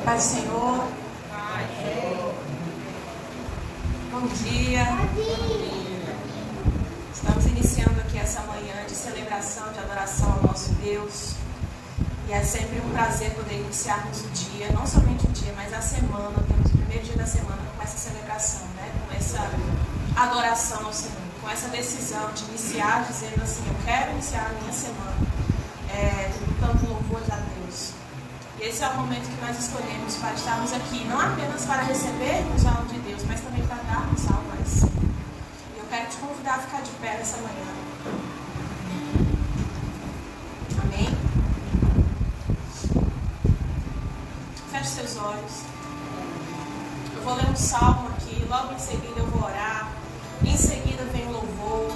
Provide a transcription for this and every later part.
Paz do Senhor. Bom dia. Estamos iniciando aqui essa manhã de celebração, de adoração ao nosso Deus. E é sempre um prazer poder iniciarmos o dia, não somente o dia, mas a semana. Temos o primeiro dia da semana com essa celebração, né? Com essa adoração ao Senhor, com essa decisão de iniciar dizendo assim: eu quero iniciar a minha semana tributando louvores a Deus. E esse é o momento que nós escolhemos para estarmos aqui, não apenas para recebermos algo de Deus, mas também para darmos algo a Ele. E eu quero te convidar a ficar de pé nessa manhã. Amém? Feche seus olhos. Eu vou ler um salmo aqui, logo em seguida eu vou orar, em seguida vem o louvor.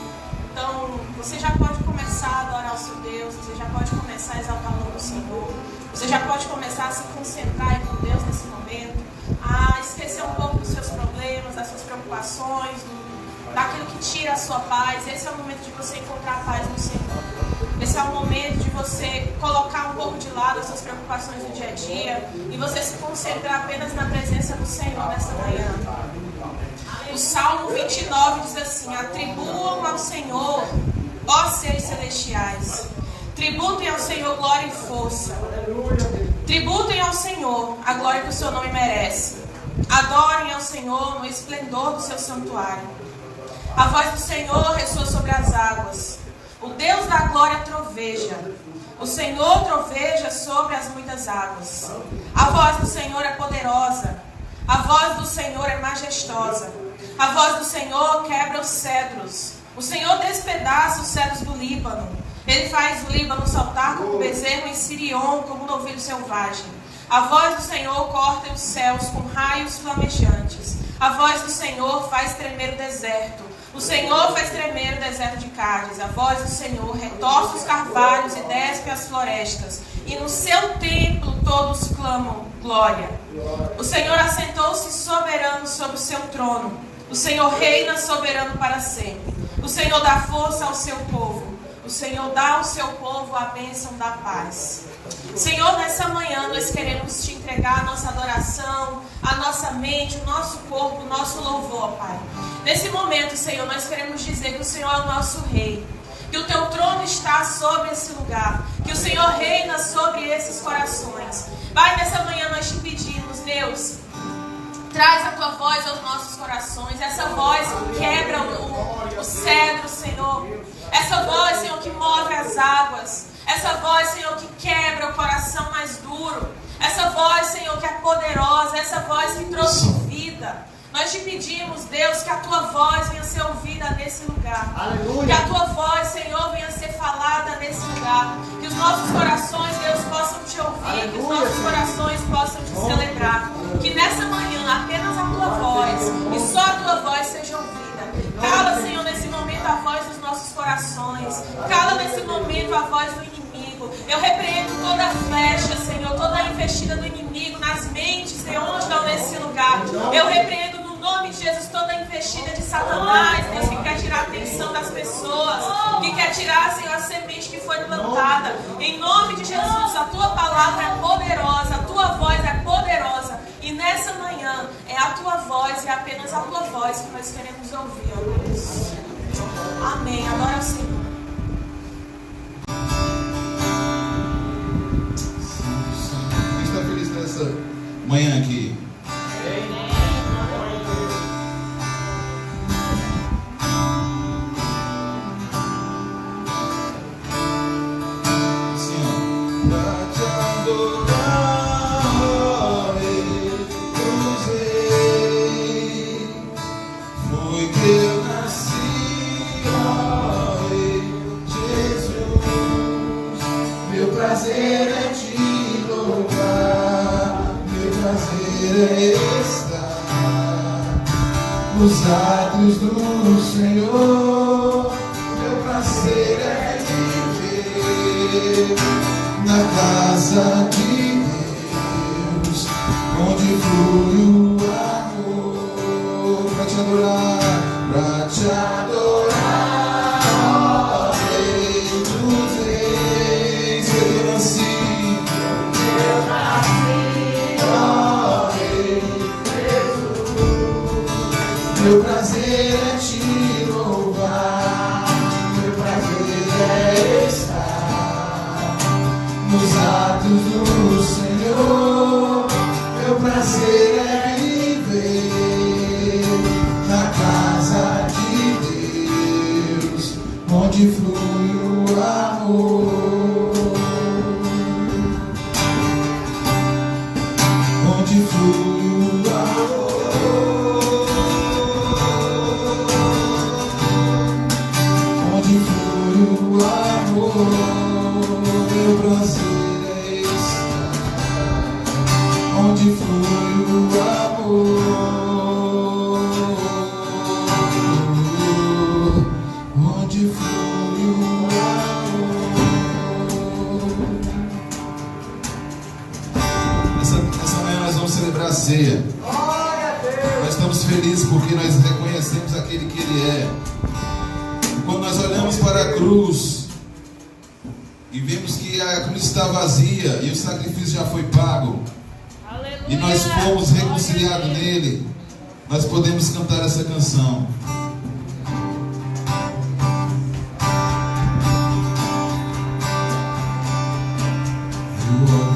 Então, você já pode começar a adorar o seu Deus, você já pode começar a exaltar o nome do Senhor, você já pode começar a se concentrar com Deus nesse momento, a esquecer um pouco dos seus problemas, das suas preocupações, daquilo que tira a sua paz. Esse é o momento de você encontrar a paz no Senhor. Esse é o momento de você colocar um pouco de lado as suas preocupações do dia a dia e você se concentrar apenas na presença do Senhor nessa manhã. O Salmo 29 diz assim: atribuam ao Senhor, ó seres celestiais, tributem ao Senhor glória e força, tributem ao Senhor a glória que o seu nome merece, adorem ao Senhor no esplendor do seu santuário. A voz do Senhor ressoa sobre as águas, o Deus da glória troveja, o Senhor troveja sobre as muitas águas. A voz do Senhor é poderosa, a voz do Senhor é majestosa, a voz do Senhor quebra os cedros, o Senhor despedaça os cedros do Líbano. Ele faz o Líbano saltar como um bezerro, em Sirion como um novilho selvagem. A voz do Senhor corta os céus com raios flamejantes. A voz do Senhor faz tremer o deserto. O Senhor faz tremer o deserto de Cádiz. A voz do Senhor retorce os carvalhos e despe as florestas. E no seu templo todos clamam glória. O Senhor assentou-se soberano sobre o seu trono. O Senhor reina soberano para sempre. O Senhor dá força ao seu povo. O Senhor dá ao seu povo a bênção da paz. Senhor, nessa manhã nós queremos te entregar a nossa adoração, a nossa mente, o nosso corpo, o nosso louvor, Pai. Nesse momento, Senhor, nós queremos dizer que o Senhor é o nosso Rei, que o teu trono está sobre esse lugar, que o Senhor reina sobre esses corações. Pai, nessa manhã nós te pedimos, Deus, traz a tua voz aos nossos corações, essa voz que quebra o cedro, Senhor. Essa voz, Senhor, que move as águas. Essa voz, Senhor, que quebra o coração mais duro. Essa voz, Senhor, que é poderosa. Essa voz que trouxe vida. Nós te pedimos, Deus, que a tua voz venha ser ouvida nesse lugar. Aleluia. Que a tua voz, Senhor, venha ser falada nesse lugar. Que os nossos corações, Deus, possam te ouvir. Aleluia. Que os nossos corações possam te celebrar. Que nessa manhã apenas a tua voz e só a tua voz seja ouvida. Cala, Senhor, nesse momento a voz dos nossos corações. Cala nesse momento a voz do inimigo. Eu repreendo toda a flecha, Senhor, toda a investida do inimigo nas mentes de onde estão nesse lugar. Eu repreendo no nome de Jesus toda a investida de Satanás, Deus, que quer tirar a atenção das pessoas, que quer tirar, Senhor, a semente que foi plantada. Em nome de Jesus, a tua palavra é poderosa, a tua voz é poderosa. E nessa manhã é a tua voz e apenas a tua voz que nós queremos ouvir, ó Deus. Amém. Adora o Senhor. Quem está feliz nessa manhã aqui? Nos átrios do Senhor, meu prazer é viver na casa de Deus, onde flui o amor, pra te adorar, pra te adorar, ó Rei dos Reis, eu nasci, ó nos atos do Senhor. Meu prazer é viver na casa de Deus, onde flui o amor, onde flui o amor, onde flui o amor. Meu prazer é estar onde flui o amor, onde flui o amor. Essa manhã nós vamos celebrar a ceia. Nós estamos felizes porque nós reconhecemos aquele que Ele é. E quando nós olhamos para a cruz e vemos que a cruz está vazia e o sacrifício já foi pago, e nós fomos reconciliados nele, nós podemos cantar essa canção. Eu olho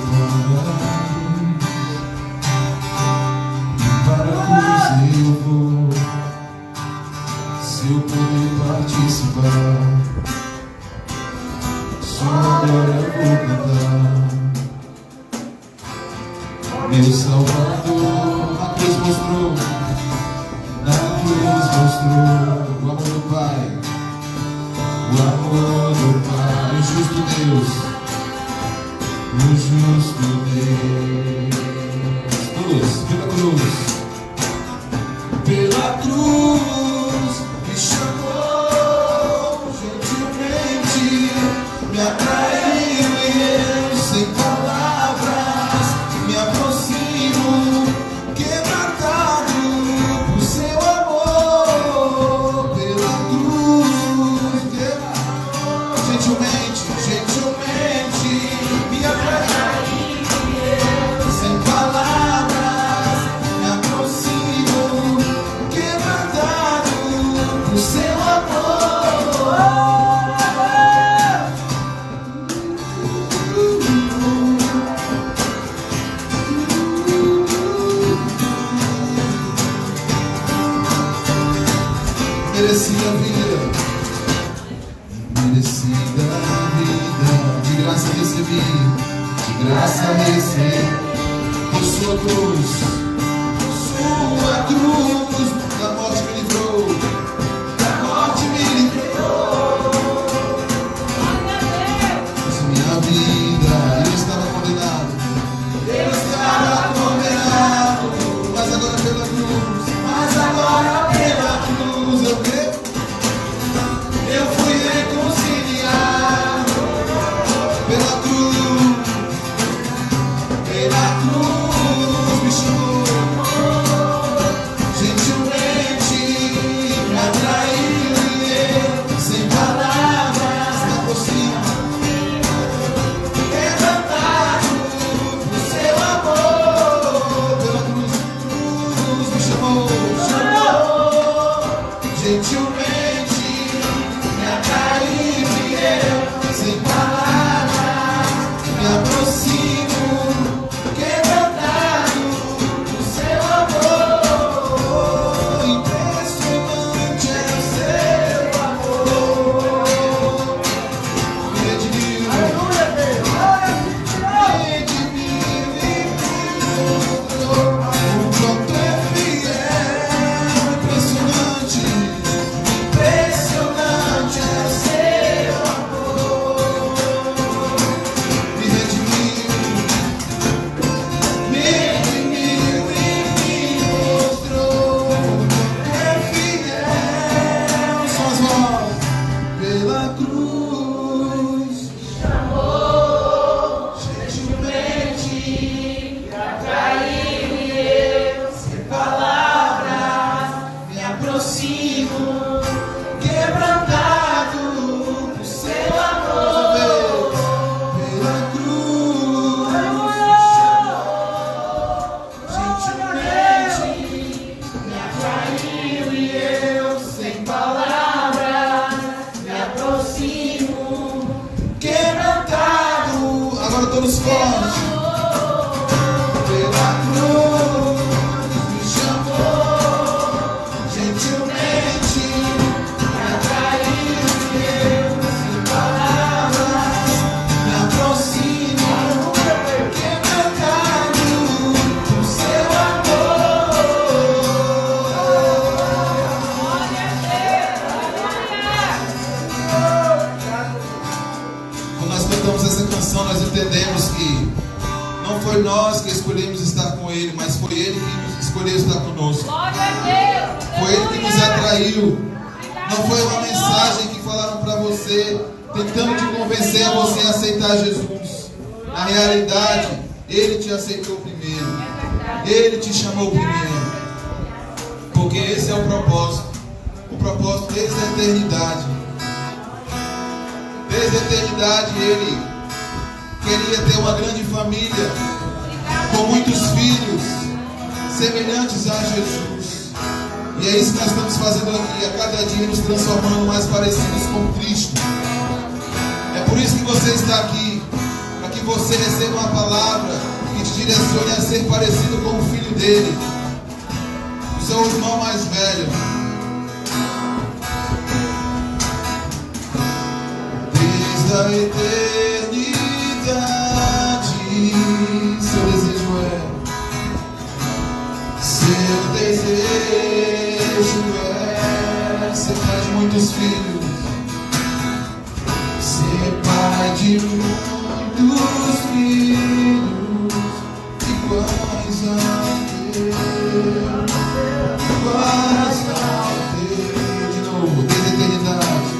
para a cruz eu vou, se eu puder participar, só agora eu vou cantar. Meu Salvador na cruz mostrou, o amor do Pai, o amor do Pai, o justo Deus, o justo Deus. Todos, pela cruz me chamou gentilmente, me atraiu e eu sem palavras me aproximo, quebrantado por seu amor. Pela cruz, gentilmente me atraiu, sem palavras me aproximo, quebrantado por seu amor. Merecida vida, merecida vida, de graça recebi, de graça recebi, por sua cruz, da morte me livrou, da morte me livrou. Isso minha vida, eu estava condenado, mas agora pela cruz, eu creio, eu fui reconciliado pela cruz me chamou palavra todos fortes. Pela cruz me chamou gentilmente, me atraiu sem palavras, me aproxima, quebrantado do seu amor. Quando nós cantamos essa canção, nós entendemos que não foi nós que escolhemos estar com Ele, mas foi Ele que nos escolheu estar conosco. Foi Ele que nos atraiu. Não foi uma mensagem que falaram para você, tentando te convencer a você a aceitar Jesus. Na realidade, Ele te aceitou primeiro. Ele te chamou primeiro. Porque esse é o propósito. O propósito desde a eternidade. Desde a eternidade Ele queria ter uma grande família, com muitos filhos, semelhantes a Jesus. E é isso que nós estamos fazendo aqui, a cada dia nos transformando mais parecidos com Cristo. É por isso que você está aqui, para que você receba uma palavra que te direcione a ser parecido com o filho dele, o seu irmão mais velho. Desde a eternidade, seu desejo é ser pai de muitos filhos, ser pai de muitos filhos, iguais a Deus, iguais a Deus. De novo, desde a eternidade,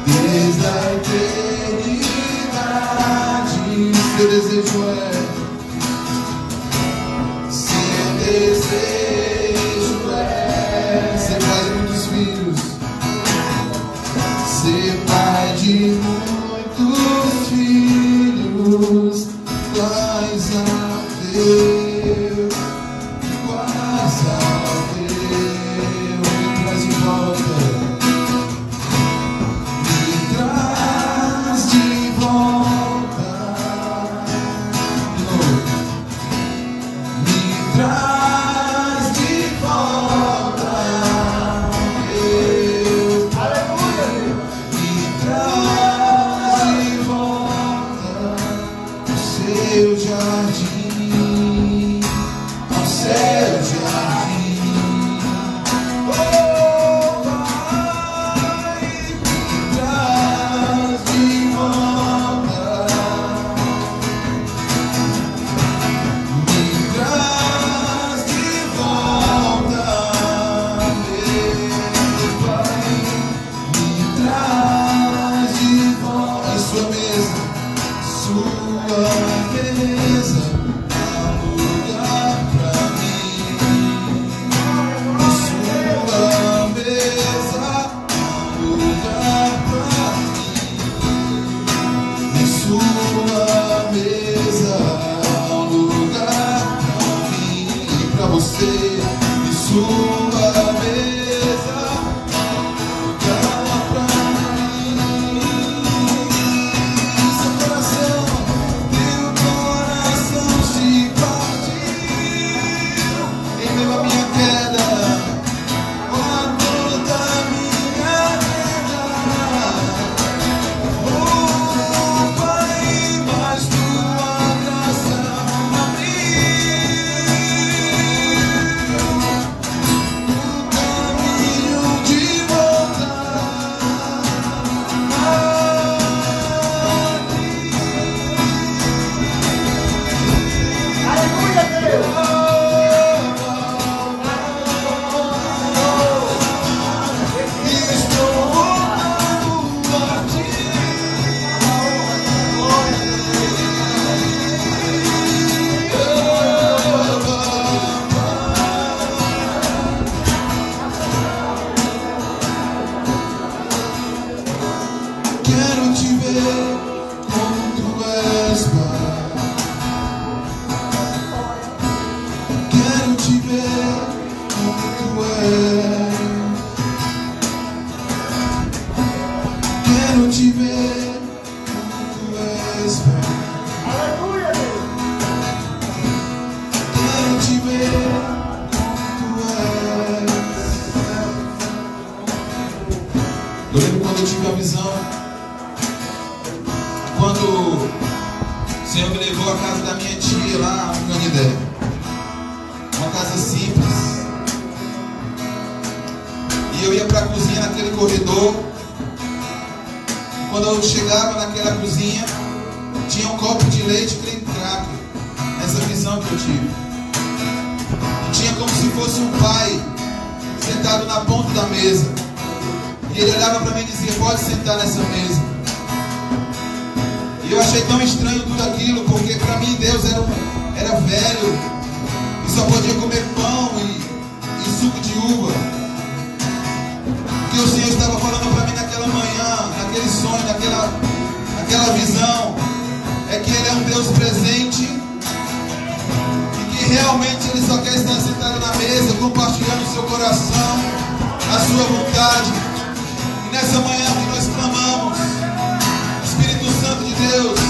desde a eternidade, seu desejo é ser pai de muitos filhos, ser pai de muitos filhos, iguais a Deus, iguais a Deus. Me traz de volta, me traz de volta, de novo. Me traz de volta, Deus. Aleluia. Me traz de volta ao seu jardim, ao seu jardim. Oh, Pai, me traz de volta. Me traz de volta, meu Pai. Me traz de volta a sua mesa, há lugar pra mim. A sua mesa, há lugar pra mim. Em sua mesa, há lugar pra mim e pra você. Em sua mesa, lugar pra mim. Seu coração, teu coração se partiu em meio à minha queda, a dor da minha queda. Oh, Pai, quando o Senhor me levou à casa da minha tia lá no Canidé. Uma casa simples. E eu ia para a cozinha naquele corredor. E quando eu chegava naquela cozinha, tinha um copo de leite creme cracker. Essa visão que eu tive. E tinha como se fosse um pai sentado na ponta da mesa. E ele olhava para mim e dizia: pode sentar nessa mesa. E eu achei tão estranho tudo aquilo, porque para mim Deus era velho e só podia comer pão e suco de uva. O que o Senhor estava falando para mim naquela manhã, naquele sonho, naquela visão, é que Ele é um Deus presente e que realmente Ele só quer estar sentado na mesa, compartilhando o seu coração, a sua vontade. E nessa manhã que nós clamamos, Espírito Santo de Deus,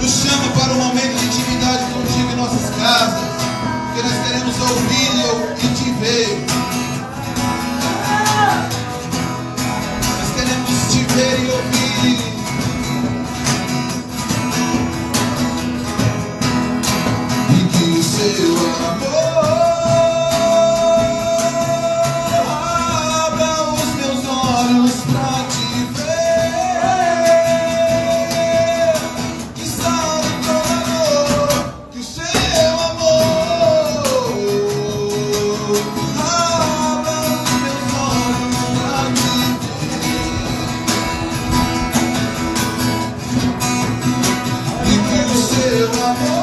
nos chama para um momento de intimidade contigo em nossas casas, porque nós queremos ouvir e te ver. Nós queremos te ver e ouvir. E que o seu amor abra os meus olhos para te ver. Que sabe toda dor, que o seu amor abra os meus olhos para te ver. E que o seu amor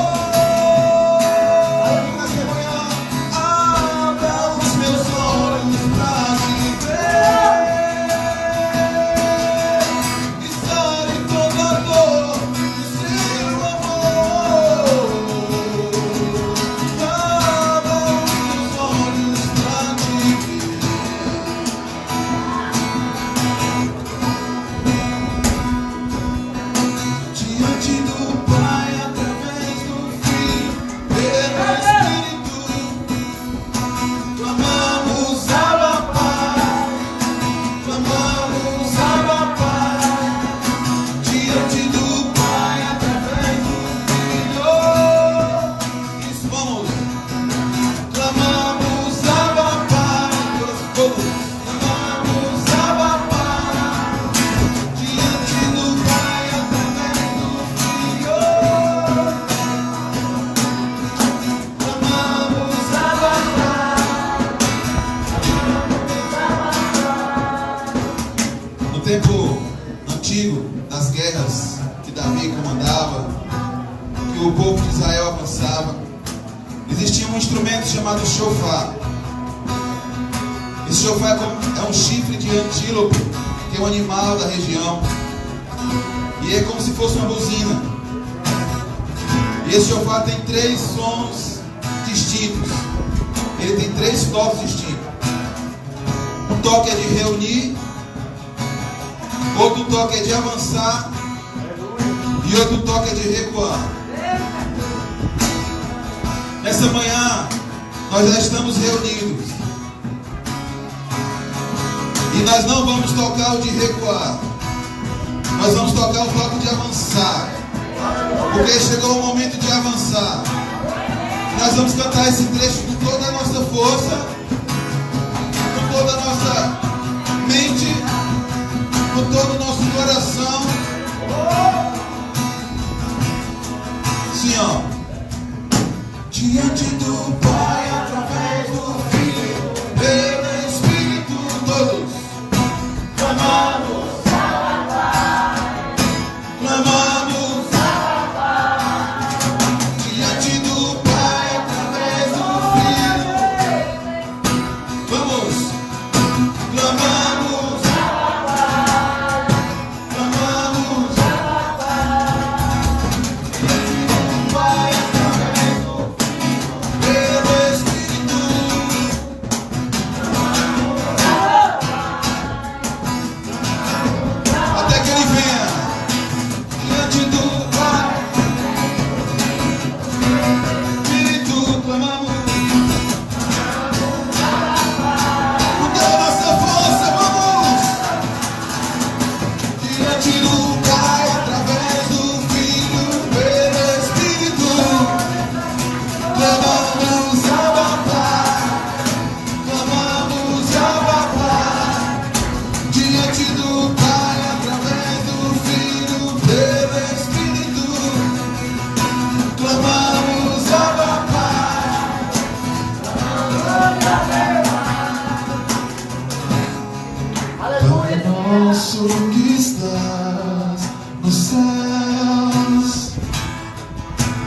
tempo antigo, das guerras que Davi comandava, que o povo de Israel avançava, existia um instrumento chamado shofar. Esse shofar é um chifre de antílope, que é um animal da região, e é como se fosse uma buzina. E esse shofar tem 3 sons distintos. Ele tem 3 toques distintos. Um toque é de reunir, outro toque é de avançar e outro toque é de recuar. Nessa manhã nós já estamos reunidos e nós não vamos tocar o de recuar, nós vamos tocar o toque de avançar, porque chegou o momento de avançar. Nós vamos cantar esse trecho com toda a nossa força, com toda a nossa mente, com todo o nosso coração. Sim, ó. Diante do Pai, através do Filho, pelo Espírito, todos clamamos, clamamos. Diante do Pai, através do Filho, vamos, clamamos. Clamamos, Pai.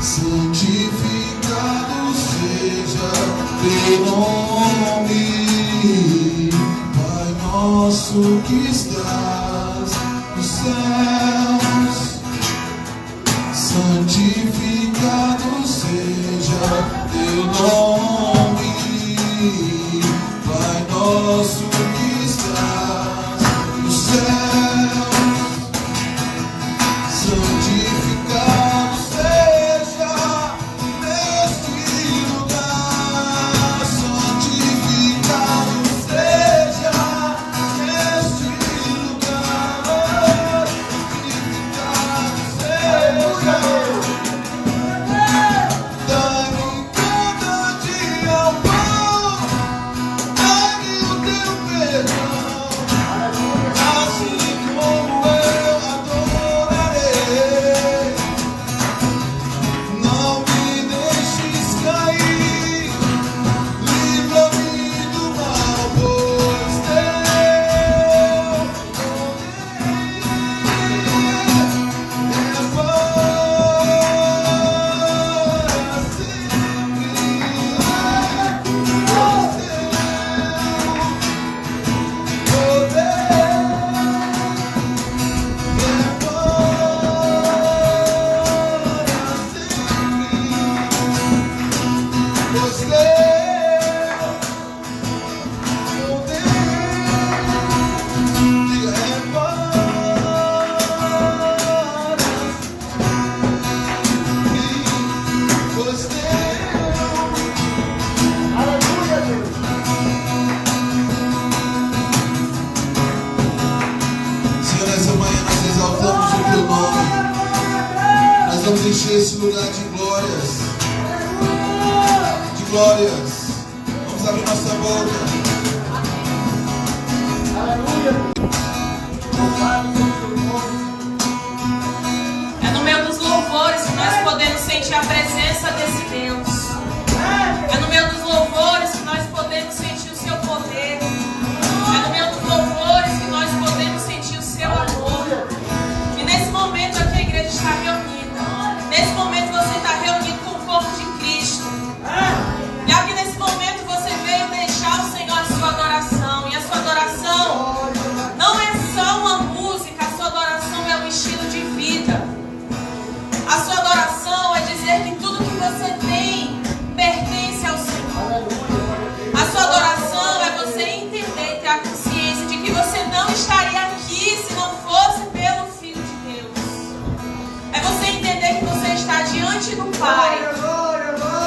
Santificado seja teu nome, Pai nosso que estás nos céus. Santificado seja teu nome, Pai nosso que estás nos céus. Santificado seja neste lugar. Santificado seja neste lugar. Santificado seja. Dai-me cada dia o pão, dai-me o teu perdão, assim como eu adorarei. Não me deixes cair, livra-me do mal, pois teu Senhor, nessa manhã nós exaltamos o teu nome. Nós vamos encher esse lugar de glórias. De glórias. Vamos abrir nossa boca. É no meio dos louvores que nós podemos sentir a presença desse Deus. É no meio dos louvores que nós podemos sentir o seu poder. É no meio dos louvores que nós podemos sentir o seu amor. E nesse momento aqui a igreja está reunida. Nesse momento você está reunido com o corpo de Cristo. E aqui nesse momento você veio deixar o Senhor a sua adoração. E a sua adoração não é só uma música, a sua adoração é um estilo de vida. A sua adoração é dizer que tudo que você tem pertence ao Senhor. A sua adoração é você entender, ter a consciência de que você não estaria aqui se não fosse pelo Filho de Deus. É você entender que você está diante do Pai,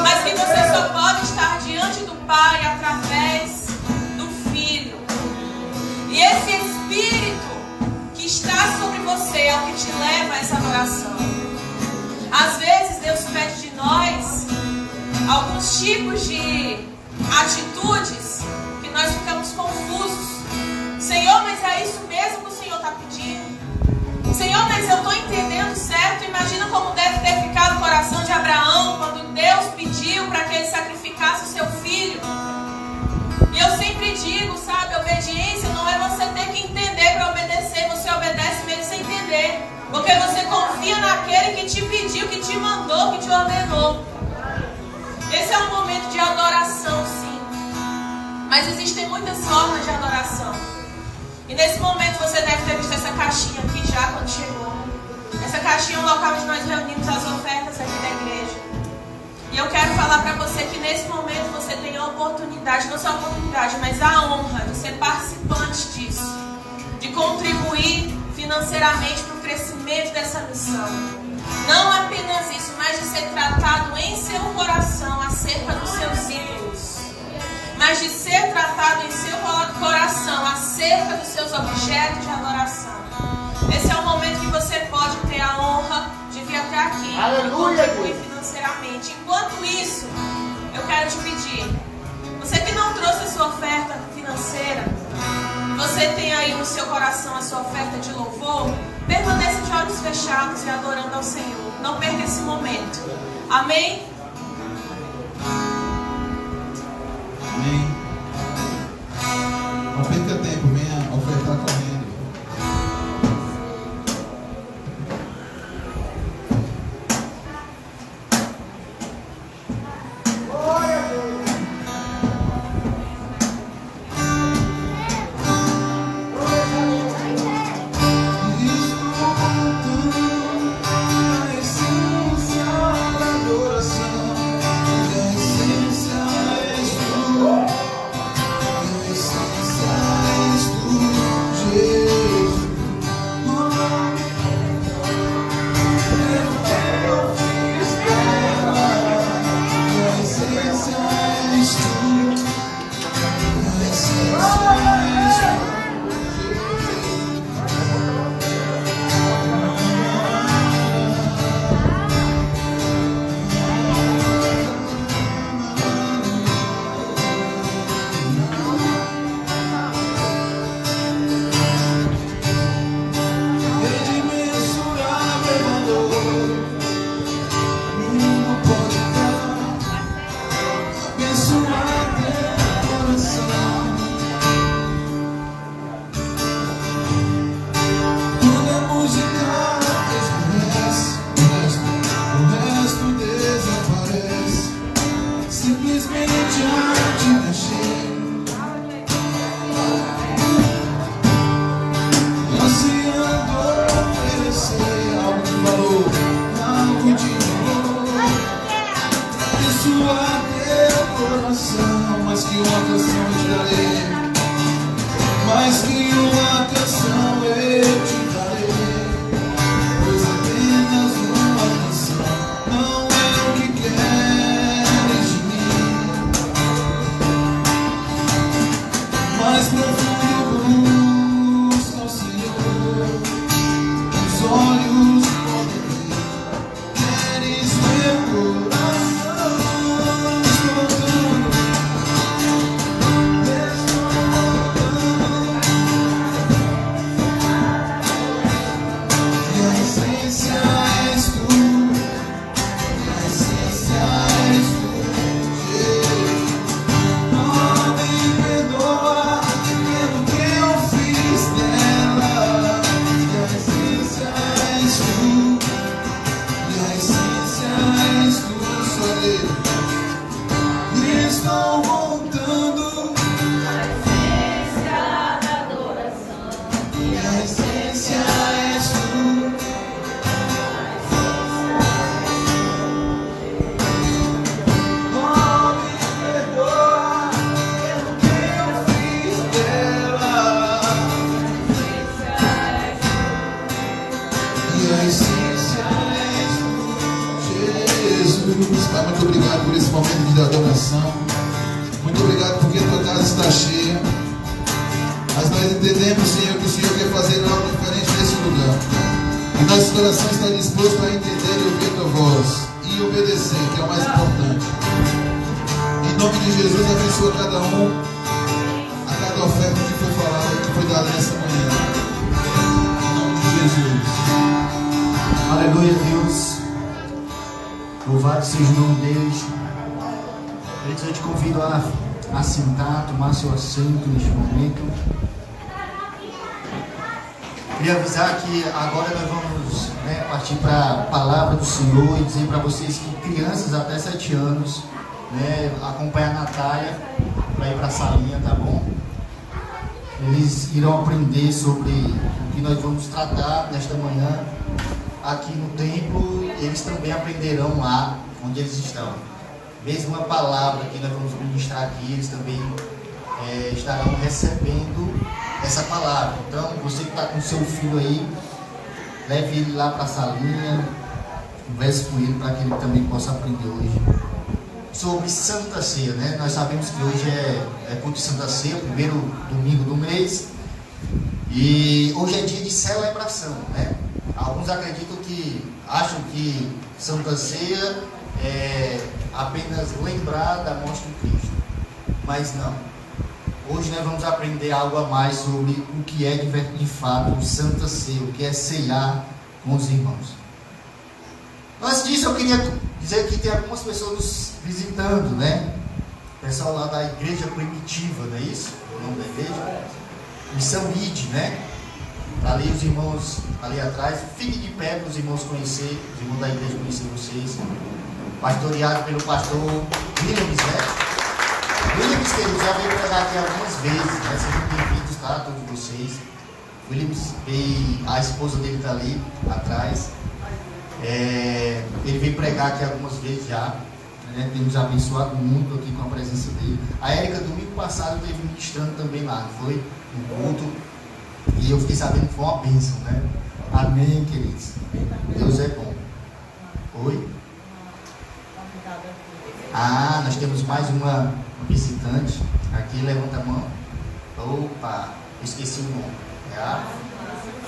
mas que você só pode estar diante do Pai através do Filho. E esse Espírito que está sobre você é o que te leva a essa adoração. Às vezes Deus pede de nós alguns tipos de atitudes que nós ficamos confusos. Senhor, mas é isso mesmo que o Senhor está pedindo? Senhor, mas eu estou entendendo certo? Imagina como deve ter ficado o coração de Abraão quando Deus pediu para que ele sacrificasse o seu filho. E eu sempre digo, sabe, obediência não é você ter que entender para obedecer. Você obedece mesmo sem entender, porque você confia naquele que te pediu, que te mandou, que te ordenou. Esse é um momento de adoração, sim. Mas existem muitas formas de adoração. E nesse momento você deve ter visto essa caixinha aqui já quando chegou. Essa caixinha é um local onde nós reunimos as ofertas aqui da igreja. E eu quero falar para você que nesse momento você tem a oportunidade, não só a oportunidade, mas a honra de ser participante disso. De contribuir financeiramente para o crescimento dessa missão. Não apenas isso, mas de ser tratado em seu coração acerca dos seus ídolos. Mas de ser tratado em seu coração acerca dos seus objetos de adoração. Esse é o momento que você pode ter a honra de vir até aqui e contribuir financeiramente. Enquanto isso, eu quero te pedir, você que não trouxe a sua oferta financeira, você tem aí no seu coração a sua oferta de louvor, permaneça de olhos fechados e adorando ao Senhor. Não perca esse momento. Amém? Amém. Não perca tempo, venha ofertar correndo. momento de adoração. Muito obrigado porque a tua casa está cheia. Mas nós entendemos, Senhor, que o Senhor quer fazer algo diferente nesse lugar. E nosso coração está disposto a entender e ouvir a tua voz. E obedecer, que é o mais importante. Em nome de Jesus, abençoa cada um, a cada oferta que foi falada, que foi dada nessa manhã. Em nome de Jesus. Aleluia, Deus. Louvado seja o nome deles. Eu te convido a sentar, tomar seu assento neste momento. Queria avisar que agora nós vamos partir para a palavra do Senhor e dizer para vocês que crianças até 7 anos acompanhar a Natália para ir para a salinha, tá bom? Eles irão aprender sobre o que nós vamos tratar nesta manhã aqui no templo. Eles também aprenderão lá onde eles estão. Mesma palavra que nós vamos ministrar aqui, eles também estarão recebendo essa palavra. Então, você que está com seu filho aí, leve ele lá para a salinha, converse com ele para que ele também possa aprender hoje sobre Santa Ceia, né? Nós sabemos que hoje é culto de Santa Ceia, o primeiro domingo do mês, e hoje é dia de celebração, né? Alguns acham que Santa Ceia é apenas lembrar da morte de Cristo, mas não. Hoje nós vamos aprender algo a mais sobre o que é de fato Santa Ceia, o que é ceiar com os irmãos. Antes disso, eu queria dizer que tem algumas pessoas nos visitando, né? O pessoal lá da igreja primitiva, não é isso? O nome da igreja? Missão ID, né? Tá ali os irmãos ali atrás. Fiquem de pé para os irmãos conhecer, os irmãos da igreja conhecer vocês. Pastoreado pelo pastor Williams, né? Williams, querido, já veio pregar aqui algumas vezes, né? Sejam bem-vindos, tá? Todos vocês. Williams veio, a esposa dele está ali atrás. Ele veio pregar aqui algumas vezes já, né? Tem nos abençoado muito aqui com a presença dele. A Érica, domingo passado, esteve ministrando também lá, foi no culto, e eu fiquei sabendo que foi uma bênção, né? Amém, queridos. Deus é bom. Oi? Nós temos mais uma visitante aqui, levanta a mão. Opa, eu esqueci o nome. É a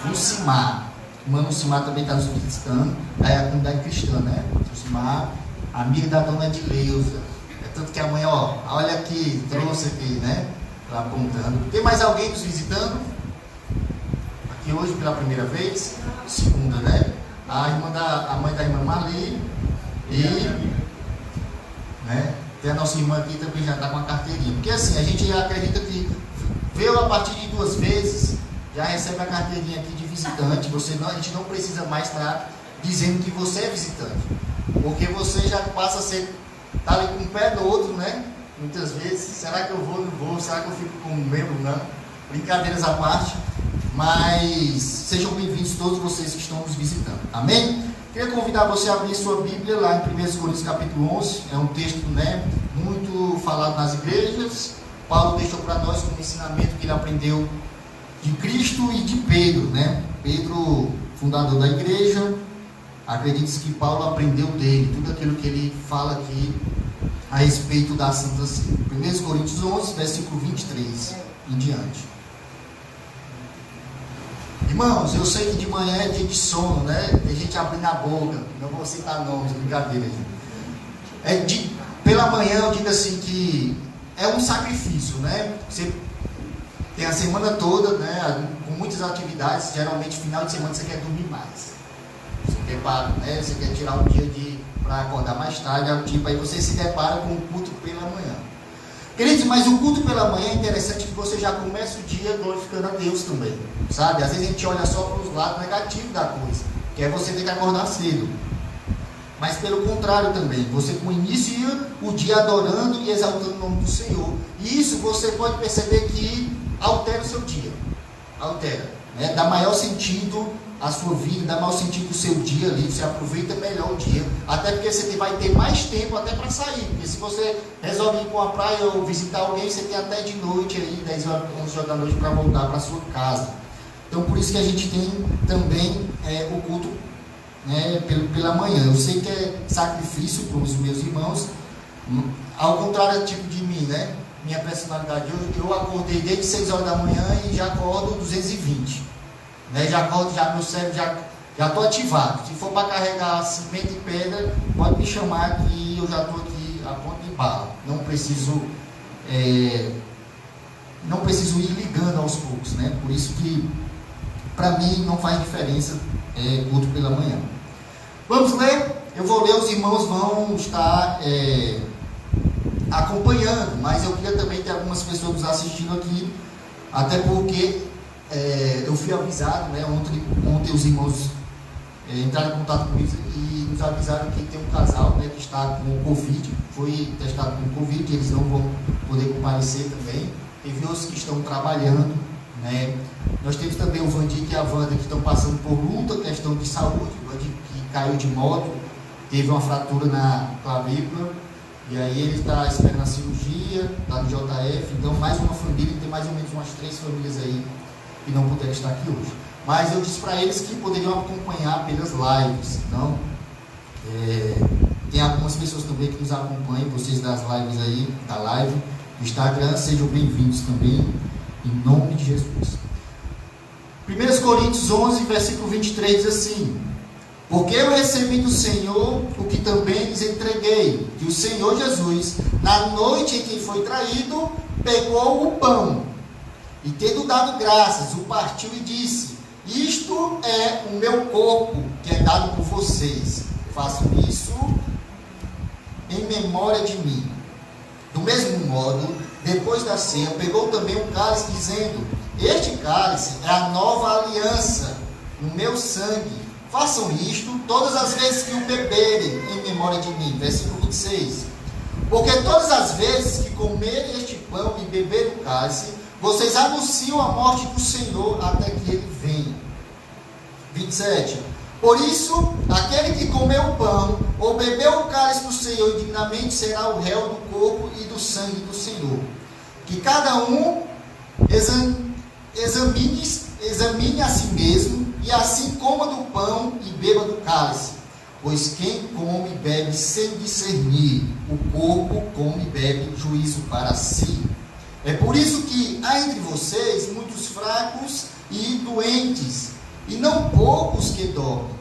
Lucimar. Irmã Lucimar também está nos visitando. É a comunidade cristã, né? Lucimar, amiga da dona Edileuza. É tanto que a mãe, olha aqui, trouxe aqui, né? Lá apontando. Tem mais alguém nos visitando? Aqui hoje pela primeira vez? Segunda, né? A mãe da irmã Marli. E né? Tem a nossa irmã aqui também já está com a carteirinha. Porque assim, a gente já acredita que veio a partir de 2 vezes, já recebe a carteirinha aqui de visitante. A gente não precisa mais estar dizendo que você é visitante, porque você já passa a ser, tá ali com um pé no outro, né? Muitas vezes, será que eu vou, não vou? Será que eu fico como membro? Não. Brincadeiras à parte, mas sejam bem-vindos todos vocês que estão nos visitando. Amém? Queria convidar você a abrir sua Bíblia lá em 1 Coríntios capítulo 11. É um texto, né, muito falado nas igrejas. Paulo deixou para nós como ensinamento que ele aprendeu de Cristo e de Pedro, né? Pedro, fundador da igreja, acredita-se que Paulo aprendeu dele, tudo aquilo que ele fala aqui a respeito da Santa Ceia. 1 Coríntios 11, versículo 23 em diante. Irmãos, eu sei que de manhã é dia de sono, né? Tem gente abrindo a boca, não vou citar nomes, brincadeira. Pela manhã eu digo assim que é um sacrifício, né? Você tem a semana toda, né? Com muitas atividades, geralmente final de semana você quer dormir mais. Você depara, né? Você quer tirar um dia para acordar mais tarde, aí você se depara com o culto pela manhã. Queridos, mas o culto pela manhã é interessante que você já começa o dia glorificando a Deus também, sabe? Às vezes a gente olha só para os lados negativos da coisa, que é você ter que acordar cedo. Mas pelo contrário também, você inicia o dia adorando e exaltando o nome do Senhor. E isso você pode perceber que altera o seu dia, né? Dá maior sentido a sua vida, dá maior sentido o seu dia ali, você aproveita melhor o dia, até porque você vai ter mais tempo até para sair, porque se você resolve ir para uma praia ou visitar alguém, você tem até de noite aí, 10 horas, 11 horas da noite para voltar para a sua casa. Então por isso que a gente tem também o culto, né, pela manhã. Eu sei que é sacrifício para os meus irmãos, Ao contrário tipo de mim, né? Minha personalidade, eu acordei desde 6 horas da manhã e já acordo 220. Né? Já acordo, já meu cérebro já estou ativado. Se for para carregar cimento e pedra, pode me chamar que eu já estou aqui a ponto de bala. Não preciso ir ligando aos poucos, né? Por isso que para mim não faz diferença culto pela manhã. Vamos ler? Eu vou ler, os irmãos vão estar acompanhando, mas eu queria também ter algumas pessoas nos assistindo aqui, até porque eu fui avisado, né? Ontem os irmãos entraram em contato comigo e nos avisaram que tem um casal, né, que está com Covid, foi testado com Covid, que eles não vão poder comparecer também. Teve outros que estão trabalhando, né? Nós temos também o Vandir e a Wanda que estão passando por luta, questão de saúde. O Vandir que caiu de moto, teve uma fratura na clavícula, e aí ele está esperando a cirurgia, está no JF. Então mais uma família, tem mais ou menos umas 3 famílias aí que não puderam estar aqui hoje. Mas eu disse para eles que poderiam acompanhar pelas lives. Então, tem algumas pessoas também que nos acompanham, vocês das lives aí, da live, do Instagram, sejam bem-vindos também, em nome de Jesus. 1 Coríntios 11, versículo 23 diz assim: porque eu recebi do Senhor o que também lhes entreguei, que o Senhor Jesus, na noite em que foi traído, pegou o pão, e tendo dado graças, o partiu e disse: isto é o meu corpo, que é dado por vocês. Façam isso em memória de mim. Do mesmo modo, depois da ceia, pegou também um cálice, dizendo: este cálice é a nova aliança no meu sangue. Façam isto todas as vezes que o beberem em memória de mim. Versículo 26. Porque todas as vezes que comerem este pão e beberem o cálice, vocês anunciam a morte do Senhor até que ele venha. 27. Por isso, aquele que comeu o pão ou bebeu o cálice do Senhor indignamente será o réu do corpo e do sangue do Senhor. Que cada um examine a si mesmo, e assim coma do pão e beba do cálice. Pois quem come e bebe sem discernir, o corpo come e bebe juízo para si. É por isso que há entre vocês muitos fracos e doentes, e não poucos que dormem.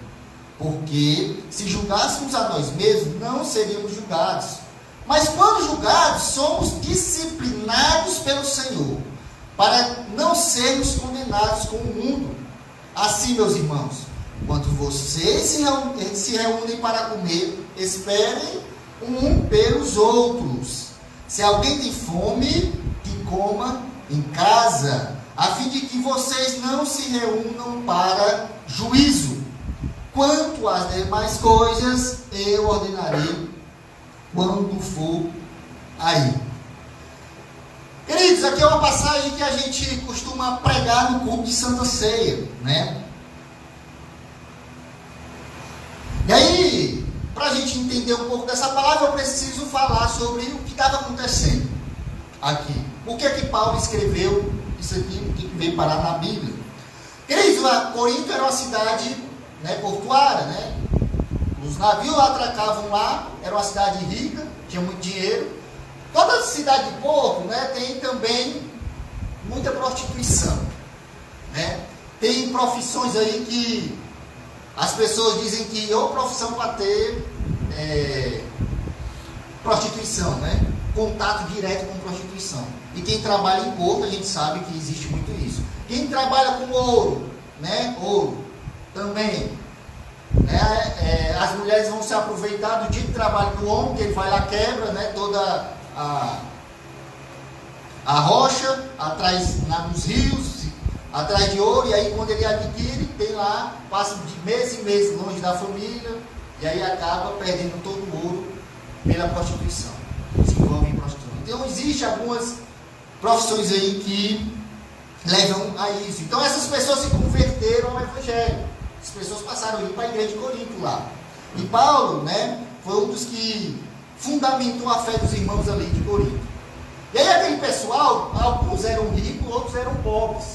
Porque se julgássemos a nós mesmos, não seríamos julgados. Mas quando julgados, somos disciplinados pelo Senhor, para não sermos condenados com o mundo. Assim, meus irmãos, quando vocês se reúnem para comer, esperem um pelos outros. Se alguém tem fome, que coma em casa, a fim de que vocês não se reúnam para juízo. Quanto às demais coisas, eu ordenarei quando for aí. Queridos, aqui é uma passagem que a gente costuma pregar no culto de Santa Ceia, né? E aí, para a gente entender um pouco dessa palavra, eu preciso falar sobre o que estava acontecendo aqui. Por que que Paulo escreveu isso aqui, o que veio parar na Bíblia? Queridos, Corinto era uma cidade, né, portuária, né? Os navios atracavam lá, era uma cidade rica, tinha muito dinheiro. Toda cidade de porto, né, tem também muita prostituição, né? Tem profissões aí que as pessoas dizem que ou profissão para ter prostituição, né? Contato direto com prostituição. E quem trabalha em porto, a gente sabe que existe muito isso. Quem trabalha com ouro, né? Ouro também. As mulheres vão se aproveitar do dia de trabalho do homem, que ele vai lá, quebra, né, toda a rocha atrás nos rios, atrás de ouro, e aí quando ele adquire, tem lá, passa de mês em mês longe da família, e aí acaba perdendo todo o ouro pela prostituição, se envolve em prostituição. Então existe algumas profissões aí que levam a isso. Então essas pessoas se converteram ao Evangelho. As pessoas passaram a ir para a igreja de Corinto lá. E Paulo, né, foi um dos que fundamentou a fé dos irmãos ali de Corinto. E aí aquele pessoal, alguns eram ricos, outros eram pobres.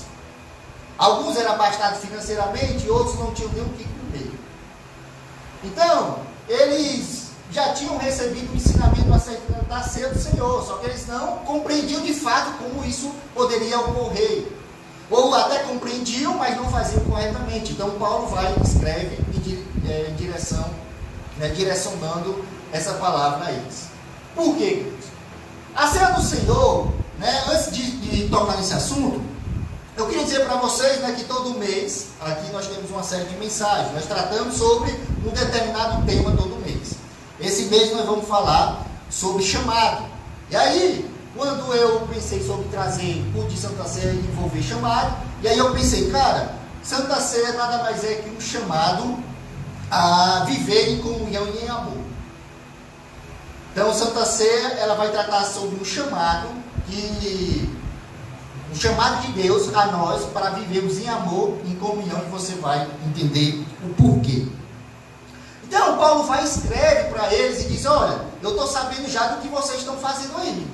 Alguns eram abastados financeiramente, outros não tinham nem o que comer. Então, eles já tinham recebido o ensinamento acerca da ceia do Senhor, só que eles não compreendiam de fato como isso poderia ocorrer. Ou até compreendiam, mas não faziam corretamente. Então Paulo vai e escreve em direção, direcionando essa palavra a eles. Por quê, queridos? A ceia do Senhor, antes de tocar nesse assunto, eu queria dizer para vocês, que todo mês, aqui nós temos uma série de mensagens, nós tratamos sobre um determinado tema todo mês. Esse mês nós vamos falar sobre chamado. E aí, quando eu pensei sobre trazer o culto de Santa Ceia e envolver chamado, e aí eu pensei, cara, Santa Ceia nada mais é que um chamado a viver em comunhão e em amor. Então, Santa Ceia, ela vai tratar sobre um chamado de Deus a nós para vivermos em amor, em comunhão, e você vai entender o porquê. Então, Paulo vai e escreve para eles e diz, olha, eu estou sabendo já do que vocês estão fazendo aí.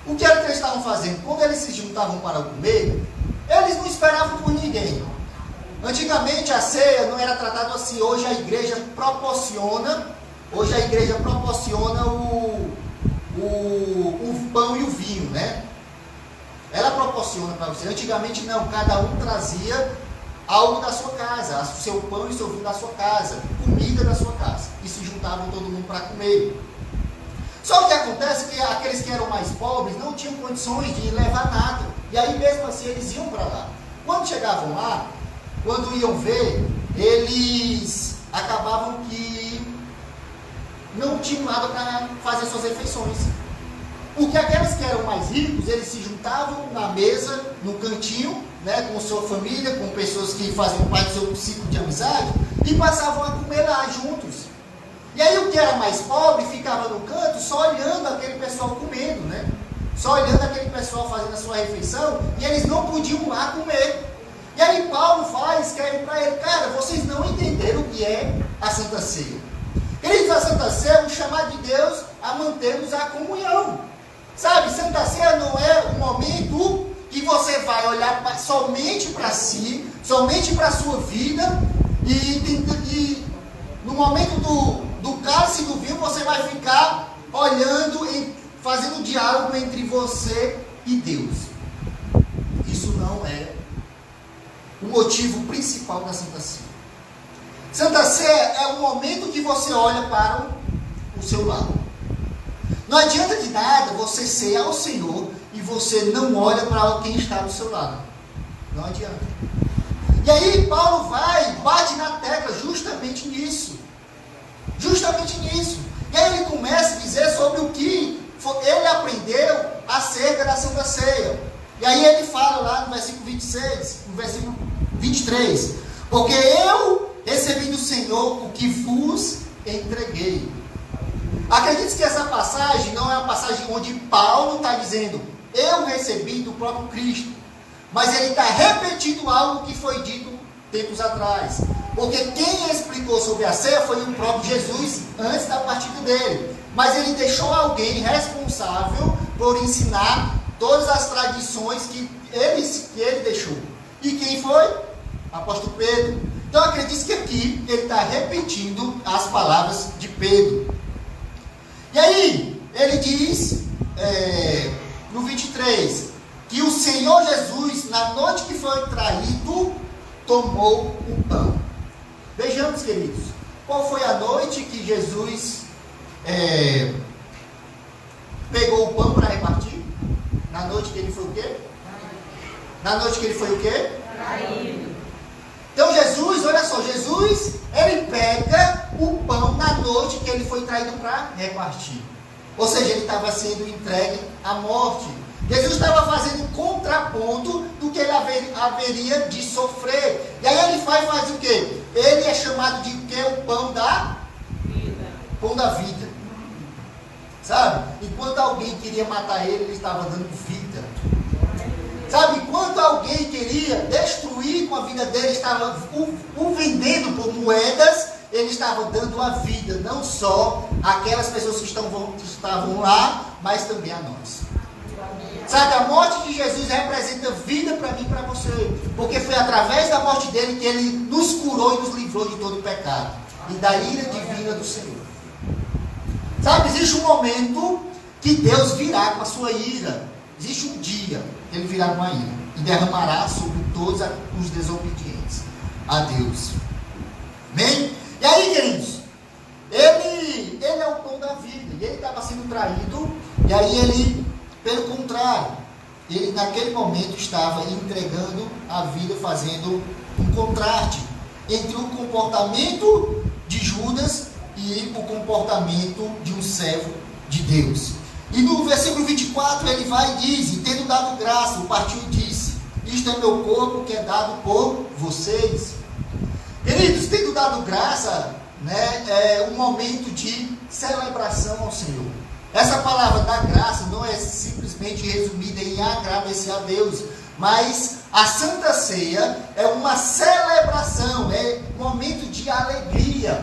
O que era que eles estavam fazendo? Quando eles se juntavam para comer, eles não esperavam por ninguém. Antigamente a ceia não era tratada assim. Hoje a igreja proporciona o pão e o vinho, Ela proporciona para você. Antigamente não, cada um trazia algo da sua casa, o seu pão e o seu vinho da sua casa, comida da sua casa, e se juntavam todo mundo para comer. Só que acontece que aqueles que eram mais pobres não tinham condições de levar nada, e aí mesmo assim eles iam para lá. Quando chegavam lá, quando iam ver, eles acabavam que não tinham nada para fazer suas refeições. Porque aqueles que eram mais ricos, eles se juntavam na mesa, no cantinho, com sua família, com pessoas que faziam parte do seu ciclo de amizade, e passavam a comer lá juntos. E aí o que era mais pobre ficava no canto só olhando aquele pessoal comendo, Só olhando aquele pessoal fazendo a sua refeição, e eles não podiam lá comer. E aí Paulo escreve para ele, cara, vocês não entenderam o que é a Santa Ceia. Ele diz, a Santa Ceia é um chamado de Deus a mantermos a comunhão. Sabe, Santa Ceia não é um momento que você vai olhar somente para si, somente para a sua vida, e no momento do cálice do vinho você vai ficar olhando e fazendo diálogo entre você e Deus. Isso não é o motivo principal da Santa Ceia. Santa Ceia é um momento que você olha para o seu lado. Não adianta de nada você ser ao Senhor e você não olha para quem está do seu lado. Não adianta. E aí Paulo bate na tecla justamente nisso. Justamente nisso. E aí ele começa a dizer sobre o que ele aprendeu acerca da Santa Ceia. E aí ele fala lá no versículo 26, no versículo 23. Porque eu recebi do Senhor o que vos entreguei. Acredite que essa passagem não é uma passagem onde Paulo está dizendo, eu recebi do próprio Cristo. Mas ele está repetindo algo que foi dito tempos atrás. Porque quem explicou sobre a ceia foi o próprio Jesus antes da partida dele. Mas ele deixou alguém responsável por ensinar todas as tradições que ele deixou. E quem foi? Apóstolo Pedro. Então acredite que aqui ele está repetindo as palavras de Pedro. E aí, ele diz, no 23, que o Senhor Jesus, na noite que foi traído, tomou o pão. Vejamos, queridos, qual foi a noite que Jesus pegou o pão para repartir? Na noite que ele foi o quê? Na noite que ele foi o quê? Traído. Então Jesus, olha só, Jesus, ele pega o pão na noite que ele foi traído para repartir. Ou seja, ele estava sendo entregue à morte. Jesus estava fazendo um contraponto do que ele haveria de sofrer. E aí ele faz o quê? Ele é chamado de quê? O pão da vida. Pão da vida. Sabe? Enquanto alguém queria matar ele, ele estava dando vida. Sabe, enquanto alguém queria destruir com a vida dele, estava o vendendo por moedas, ele estava dando a vida, não só aquelas pessoas que estavam lá, mas também a nós. Sabe, a morte de Jesus representa vida para mim e para você, porque foi através da morte dele que ele nos curou e nos livrou de todo o pecado, e da ira divina do Senhor. Sabe, existe um momento que Deus virá com a sua ira. Existe um dia que ele virá com a ira e derramará sobre todos os desobedientes a Deus. Amém? E aí, queridos, ele é o pão da vida, e ele estava sendo traído, e aí ele, pelo contrário, ele naquele momento estava entregando a vida, fazendo um contraste entre o comportamento de Judas e o comportamento de um servo de Deus. E no versículo 24 ele vai e diz: e tendo dado graça, o partiu e disse: isto é meu corpo que é dado por vocês. Queridos, tendo dado graça, né, é um momento de celebração ao Senhor. Essa palavra da graça não é simplesmente resumida em agradecer a Deus, mas a Santa Ceia é uma celebração, é um momento de alegria.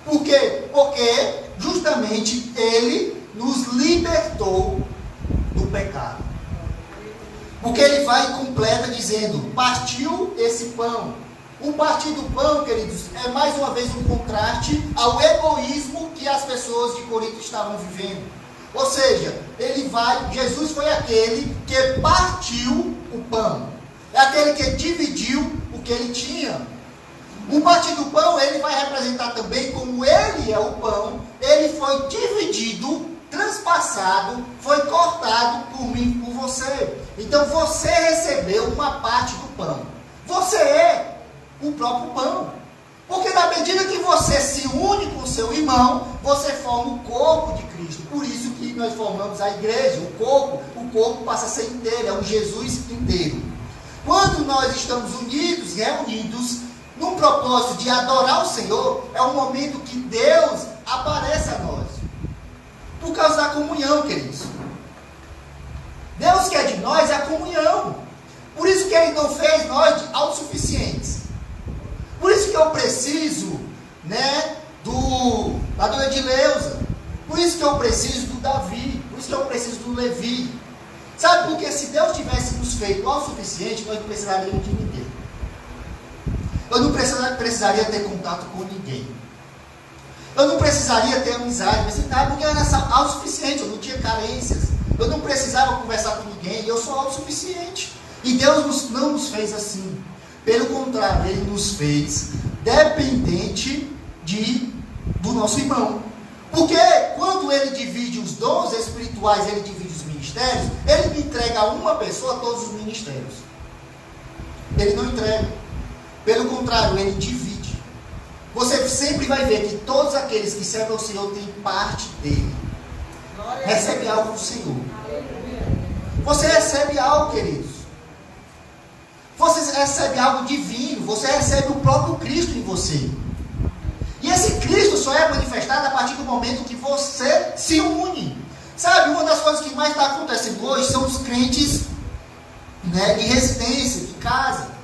Por quê? Porque justamente Ele nos libertou do pecado. Porque Ele vai e completa dizendo: partiu esse pão. O partir do pão, queridos, é mais uma vez um contraste ao egoísmo que as pessoas de Corinto estavam vivendo. Ou seja, Jesus foi aquele que partiu o pão. É aquele que dividiu o que ele tinha. O partir do pão, ele vai representar também como ele é o pão. Ele foi dividido, transpassado, foi cortado por mim, por você. Então você recebeu uma parte do pão. Você é o próprio pão. Porque na medida que você se une com o seu irmão, você forma o corpo de Cristo. Por isso que nós formamos a igreja, o corpo passa a ser inteiro, é um Jesus inteiro. Quando nós estamos unidos, reunidos, num propósito de adorar o Senhor, é um momento que Deus aparece a nós. Por causa da comunhão, queridos. Deus quer de nós a comunhão. Por isso que Ele não fez nós autossuficientes. Por isso que eu preciso, né, da dona Edileuza. Por isso que eu preciso do Davi. Por isso que eu preciso do Levi. Sabe, porque se Deus tivesse nos feito autossuficiente, nós não precisaríamos de ninguém. Eu não precisaria ter contato com ninguém. Eu não precisaria ter amizade. Porque eu era autossuficiente, eu não tinha carências. Eu não precisava conversar com ninguém. Eu sou autossuficiente. E Deus não nos fez assim. Pelo contrário, Ele nos fez dependente do nosso irmão. Porque quando Ele divide os dons espirituais, Ele divide os ministérios, Ele me entrega a uma pessoa todos os ministérios. Ele não entrega. Pelo contrário, Ele divide. Você sempre vai ver que todos aqueles que servem ao Senhor têm parte dele. Recebe algo do Senhor. Você recebe algo, queridos. Você recebe algo divino. Você recebe o próprio Cristo em você. E esse Cristo só é manifestado a partir do momento que você se une. Sabe, uma das coisas que mais está acontecendo hoje são os crentes, né, de residência, de casa.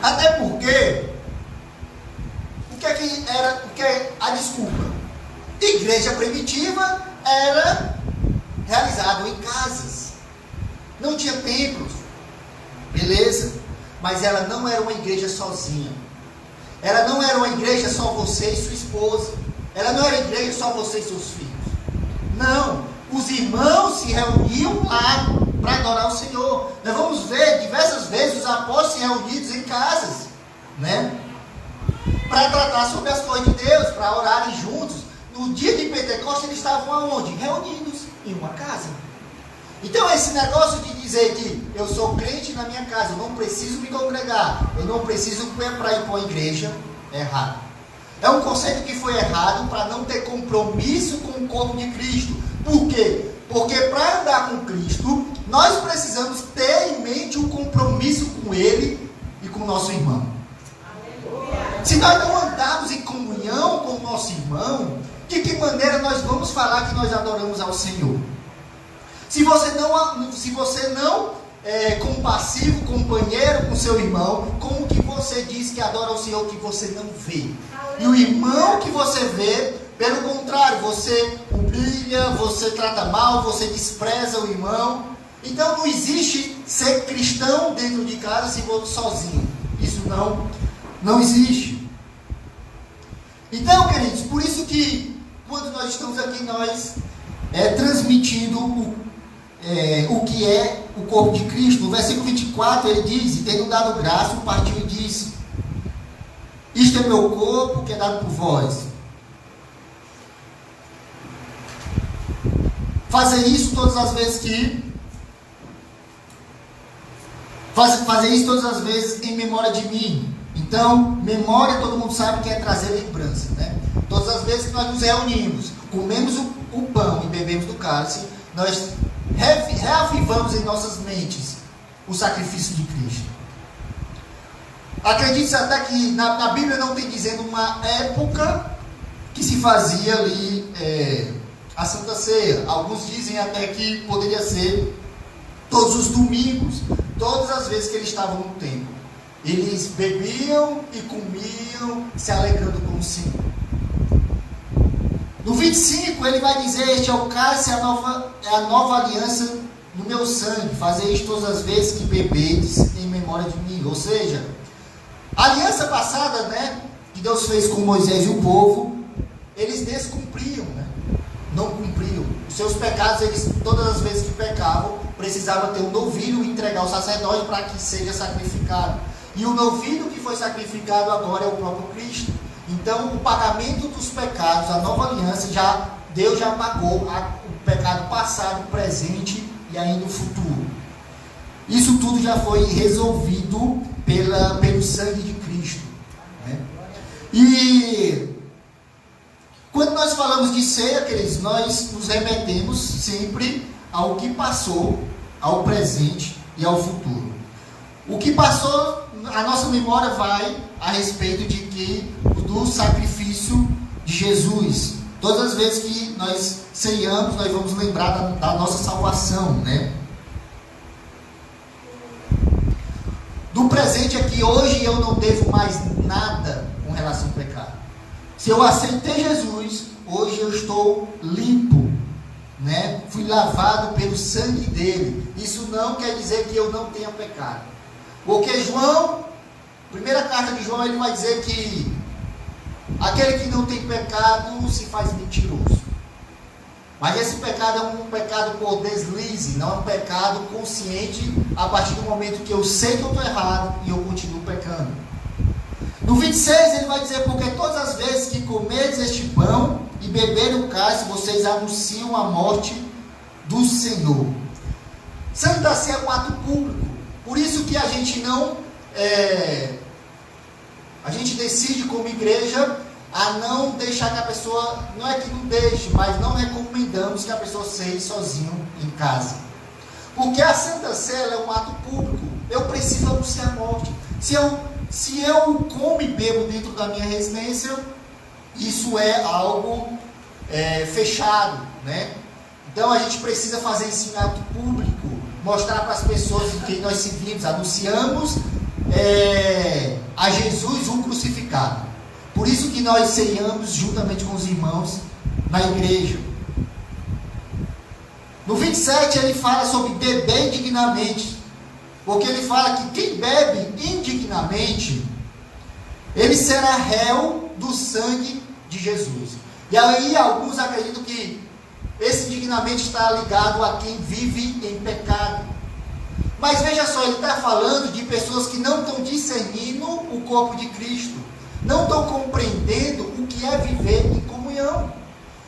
Até porque, o que é a desculpa? Igreja primitiva era realizada em casas. Não tinha templos. Beleza? Mas ela não era uma igreja sozinha. Ela não era uma igreja só você e sua esposa. Ela não era igreja só você e seus filhos. Não. Os irmãos se reuniam lá para adorar o Senhor. Nós vamos ver diversas vezes os apóstolos se reunidos em casas, né? Para tratar sobre as coisas de Deus, para orarem juntos. No dia de Pentecostes eles estavam aonde? Reunidos em uma casa. Então esse negócio de dizer que eu sou crente na minha casa, eu não preciso me congregar, eu não preciso para ir para a igreja, é errado. É um conceito que foi errado para não ter compromisso com o corpo de Cristo. Por quê? Porque para andar com Cristo, nós precisamos ter em mente um compromisso com Ele e com o nosso irmão. Se nós não andarmos em comunhão com o nosso irmão, de que maneira nós vamos falar que nós adoramos ao Senhor? Se você não é compassivo, companheiro com seu irmão, como que você diz que adora ao Senhor que você não vê? E o irmão que você vê, pelo contrário, você humilha, você trata mal, você despreza o irmão. Então não existe ser cristão dentro de casa se for sozinho. Isso não existe. Então, queridos, por isso que quando nós estamos aqui, nós transmitindo o que é o corpo de Cristo. No versículo 24 ele diz: e tendo dado graça, partiu e disse: isto é meu corpo que é dado por vós. Fazer isso todas as vezes fazer isso todas as vezes em memória de mim. Então, memória, todo mundo sabe que é trazer lembrança, né? Todas as vezes que nós nos reunimos, comemos o pão e bebemos do cálice, nós reavivamos em nossas mentes o sacrifício de Cristo. Acredite até que na Bíblia não tem dizendo uma época que se fazia ali a Santa Ceia. Alguns dizem até que poderia ser todos os domingos, todas as vezes que eles estavam no templo. Eles bebiam e comiam, se alegrando com o Senhor. No 25 ele vai dizer: este é o cálice, é a nova aliança no meu sangue. Fazer isto todas as vezes que bebedes em memória de mim. Ou seja, a aliança passada, né, que Deus fez com Moisés e o povo, eles descumpriam, né? Não cumpriam. Os seus pecados, eles, todas as vezes que pecavam, precisavam ter um novilho e entregar ao sacerdote para que seja sacrificado. E o novilho que foi sacrificado agora é o próprio Cristo. Então, o pagamento dos pecados, a nova aliança, Deus já pagou o pecado passado, o presente e ainda o futuro. Isso tudo já foi resolvido pelo sangue de Cristo, né? E quando nós falamos de ceia, queridos, nós nos remetemos sempre ao que passou, ao presente e ao futuro. O que passou, a nossa memória vai a respeito do sacrifício de Jesus. Todas as vezes que nós ceiamos, nós vamos lembrar da nossa salvação, né? Do presente é que hoje eu não devo mais nada com relação ao pecado. Se eu aceitei Jesus, hoje eu estou limpo, né? Fui lavado pelo sangue dele. Isso não quer dizer que eu não tenha pecado. Porque João, primeira carta de João, ele vai dizer que aquele que não tem pecado se faz mentiroso. Mas esse pecado é um pecado por deslize, não é um pecado consciente a partir do momento que eu sei que eu estou errado e eu continuo pecando. No 26 ele vai dizer: porque todas as vezes que comeres este pão e beberem o cálice, vocês anunciam a morte do Senhor. Santa Ceia é um ato público. Por isso que a gente a gente decide como igreja a não deixar que a pessoa, não é que não deixe, mas não recomendamos que a pessoa ceie sozinho em casa. Porque a Santa Ceia é um ato público. Eu preciso anunciar a morte. Se eu como e bebo dentro da minha residência, isso é algo fechado, né? Então a gente precisa fazer isso em ato público, mostrar para as pessoas em quem nós servimos, anunciamos a Jesus um crucificado. Por isso que nós ceiamos juntamente com os irmãos na igreja. No 27 ele fala sobre beber indignamente, porque ele fala que quem bebe indignamente, ele será réu do sangue de Jesus. E aí alguns acreditam que esse indignamente está ligado a quem vive em pecado. Mas veja só, ele está falando de pessoas que não estão discernindo o corpo de Cristo, não estão compreendendo o que é viver em comunhão.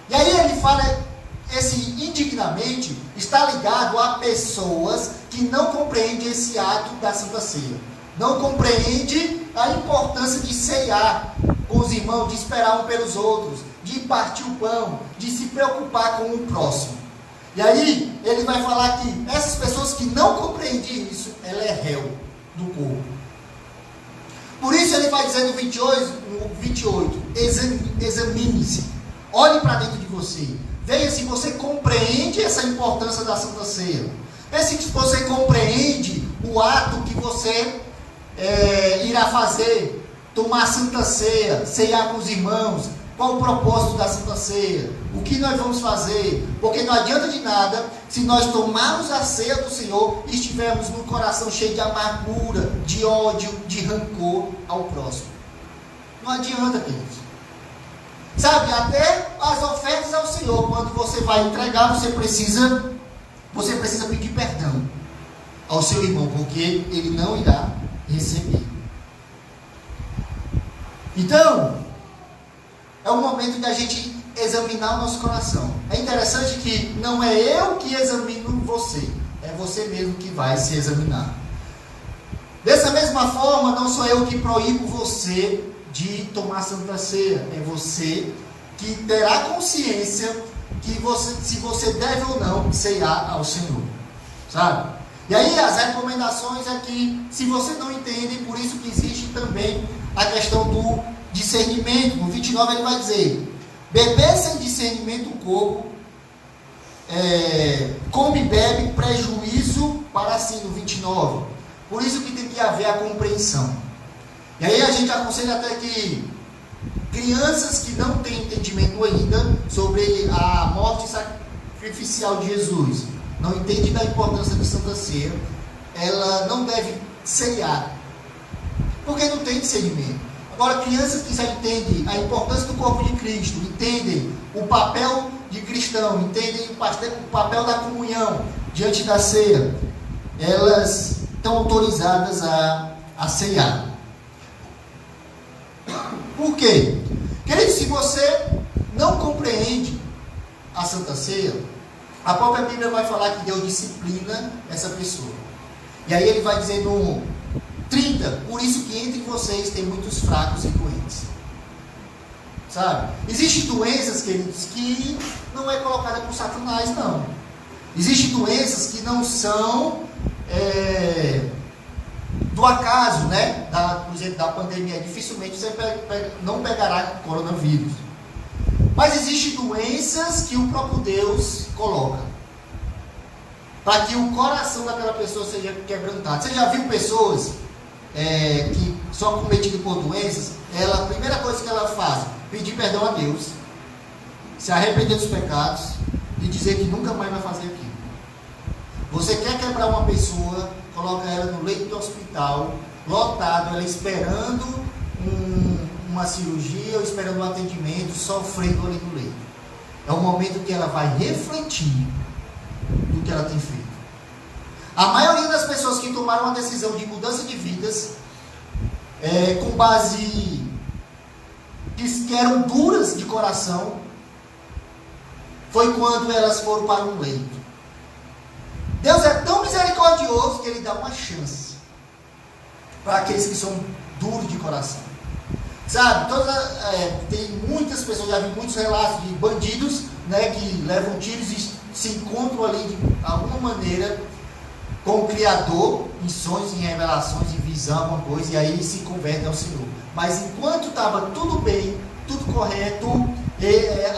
E aí ele fala, esse indignamente está ligado a pessoas que não compreendem esse ato da Santa Ceia, não compreendem a importância de ceiar com os irmãos, de esperar um pelos outros, de partir o pão, de se preocupar com o próximo. E aí ele vai falar que essas pessoas que não compreendem isso, ela é réu do corpo. Por isso ele vai dizer no 28, examine-se, olhe para dentro de você, veja se você compreende essa importância da Santa Ceia, veja se você compreende o ato que você irá fazer, tomar a Santa Ceia, ceiar com os irmãos. Qual o propósito da Santa Ceia? O que nós vamos fazer? Porque não adianta de nada se nós tomarmos a ceia do Senhor e estivermos no coração cheio de amargura, de ódio, de rancor ao próximo. Não adianta, queridos. Sabe, até as ofertas ao Senhor, quando você vai entregar, você precisa pedir perdão ao seu irmão, porque ele não irá receber. Então, é o momento de a gente examinar o nosso coração. É interessante que não é eu que examino você, é você mesmo que vai se examinar. Dessa mesma forma, não sou eu que proíbo você de tomar Santa Ceia, é você que terá consciência que se você deve ou não ceiar ao Senhor, sabe? E aí as recomendações é que, se você não entende, por isso que existe também a questão do discernimento. No 29 ele vai dizer: beber sem discernimento o corpo, come e bebe prejuízo para si, no 29. Por isso que tem que haver a compreensão. E aí a gente aconselha até que crianças que não têm entendimento ainda sobre a morte sacrificial de Jesus, não entendem da importância de Santa Ceia, ela não deve ceiar, porque não tem discernimento. Agora, crianças que já entendem a importância do corpo de Cristo, entendem o papel de cristão, entendem o papel da comunhão diante da ceia, elas estão autorizadas a ceiar. Por quê? Querido, se você não compreende a Santa Ceia, a própria Bíblia vai falar que Deus disciplina essa pessoa. E aí ele vai dizer no 30, por isso que entre vocês tem muitos fracos e doentes. Sabe? Existem doenças, queridos, que não é colocada por Satanás, não. Existem doenças que não são do acaso, né? Por exemplo, da pandemia. Dificilmente você não pegará coronavírus. Mas existem doenças que o próprio Deus coloca para que o coração daquela pessoa seja quebrantado. Você já viu pessoas que são acometidas por doenças? A primeira coisa que ela faz, pedir perdão a Deus, se arrepender dos pecados e dizer que nunca mais vai fazer aquilo. Você quer quebrar uma pessoa, coloca ela no leito do hospital, lotado, ela esperando uma cirurgia ou esperando um atendimento, sofrendo ali no leito. É o momento que ela vai refletir do que ela tem feito. A maioria das pessoas que tomaram uma decisão de mudança de vidas, com base que eram duras de coração, foi quando elas foram para um leito. Deus é tão misericordioso que Ele dá uma chance para aqueles que são duros de coração. Sabe, tem muitas pessoas, já vi muitos relatos de bandidos, né, que levam tiros e se encontram ali de alguma maneira com o Criador, em sonhos, em revelações, em visão, alguma coisa, e aí se convertem ao Senhor. Mas enquanto estava tudo bem, tudo correto,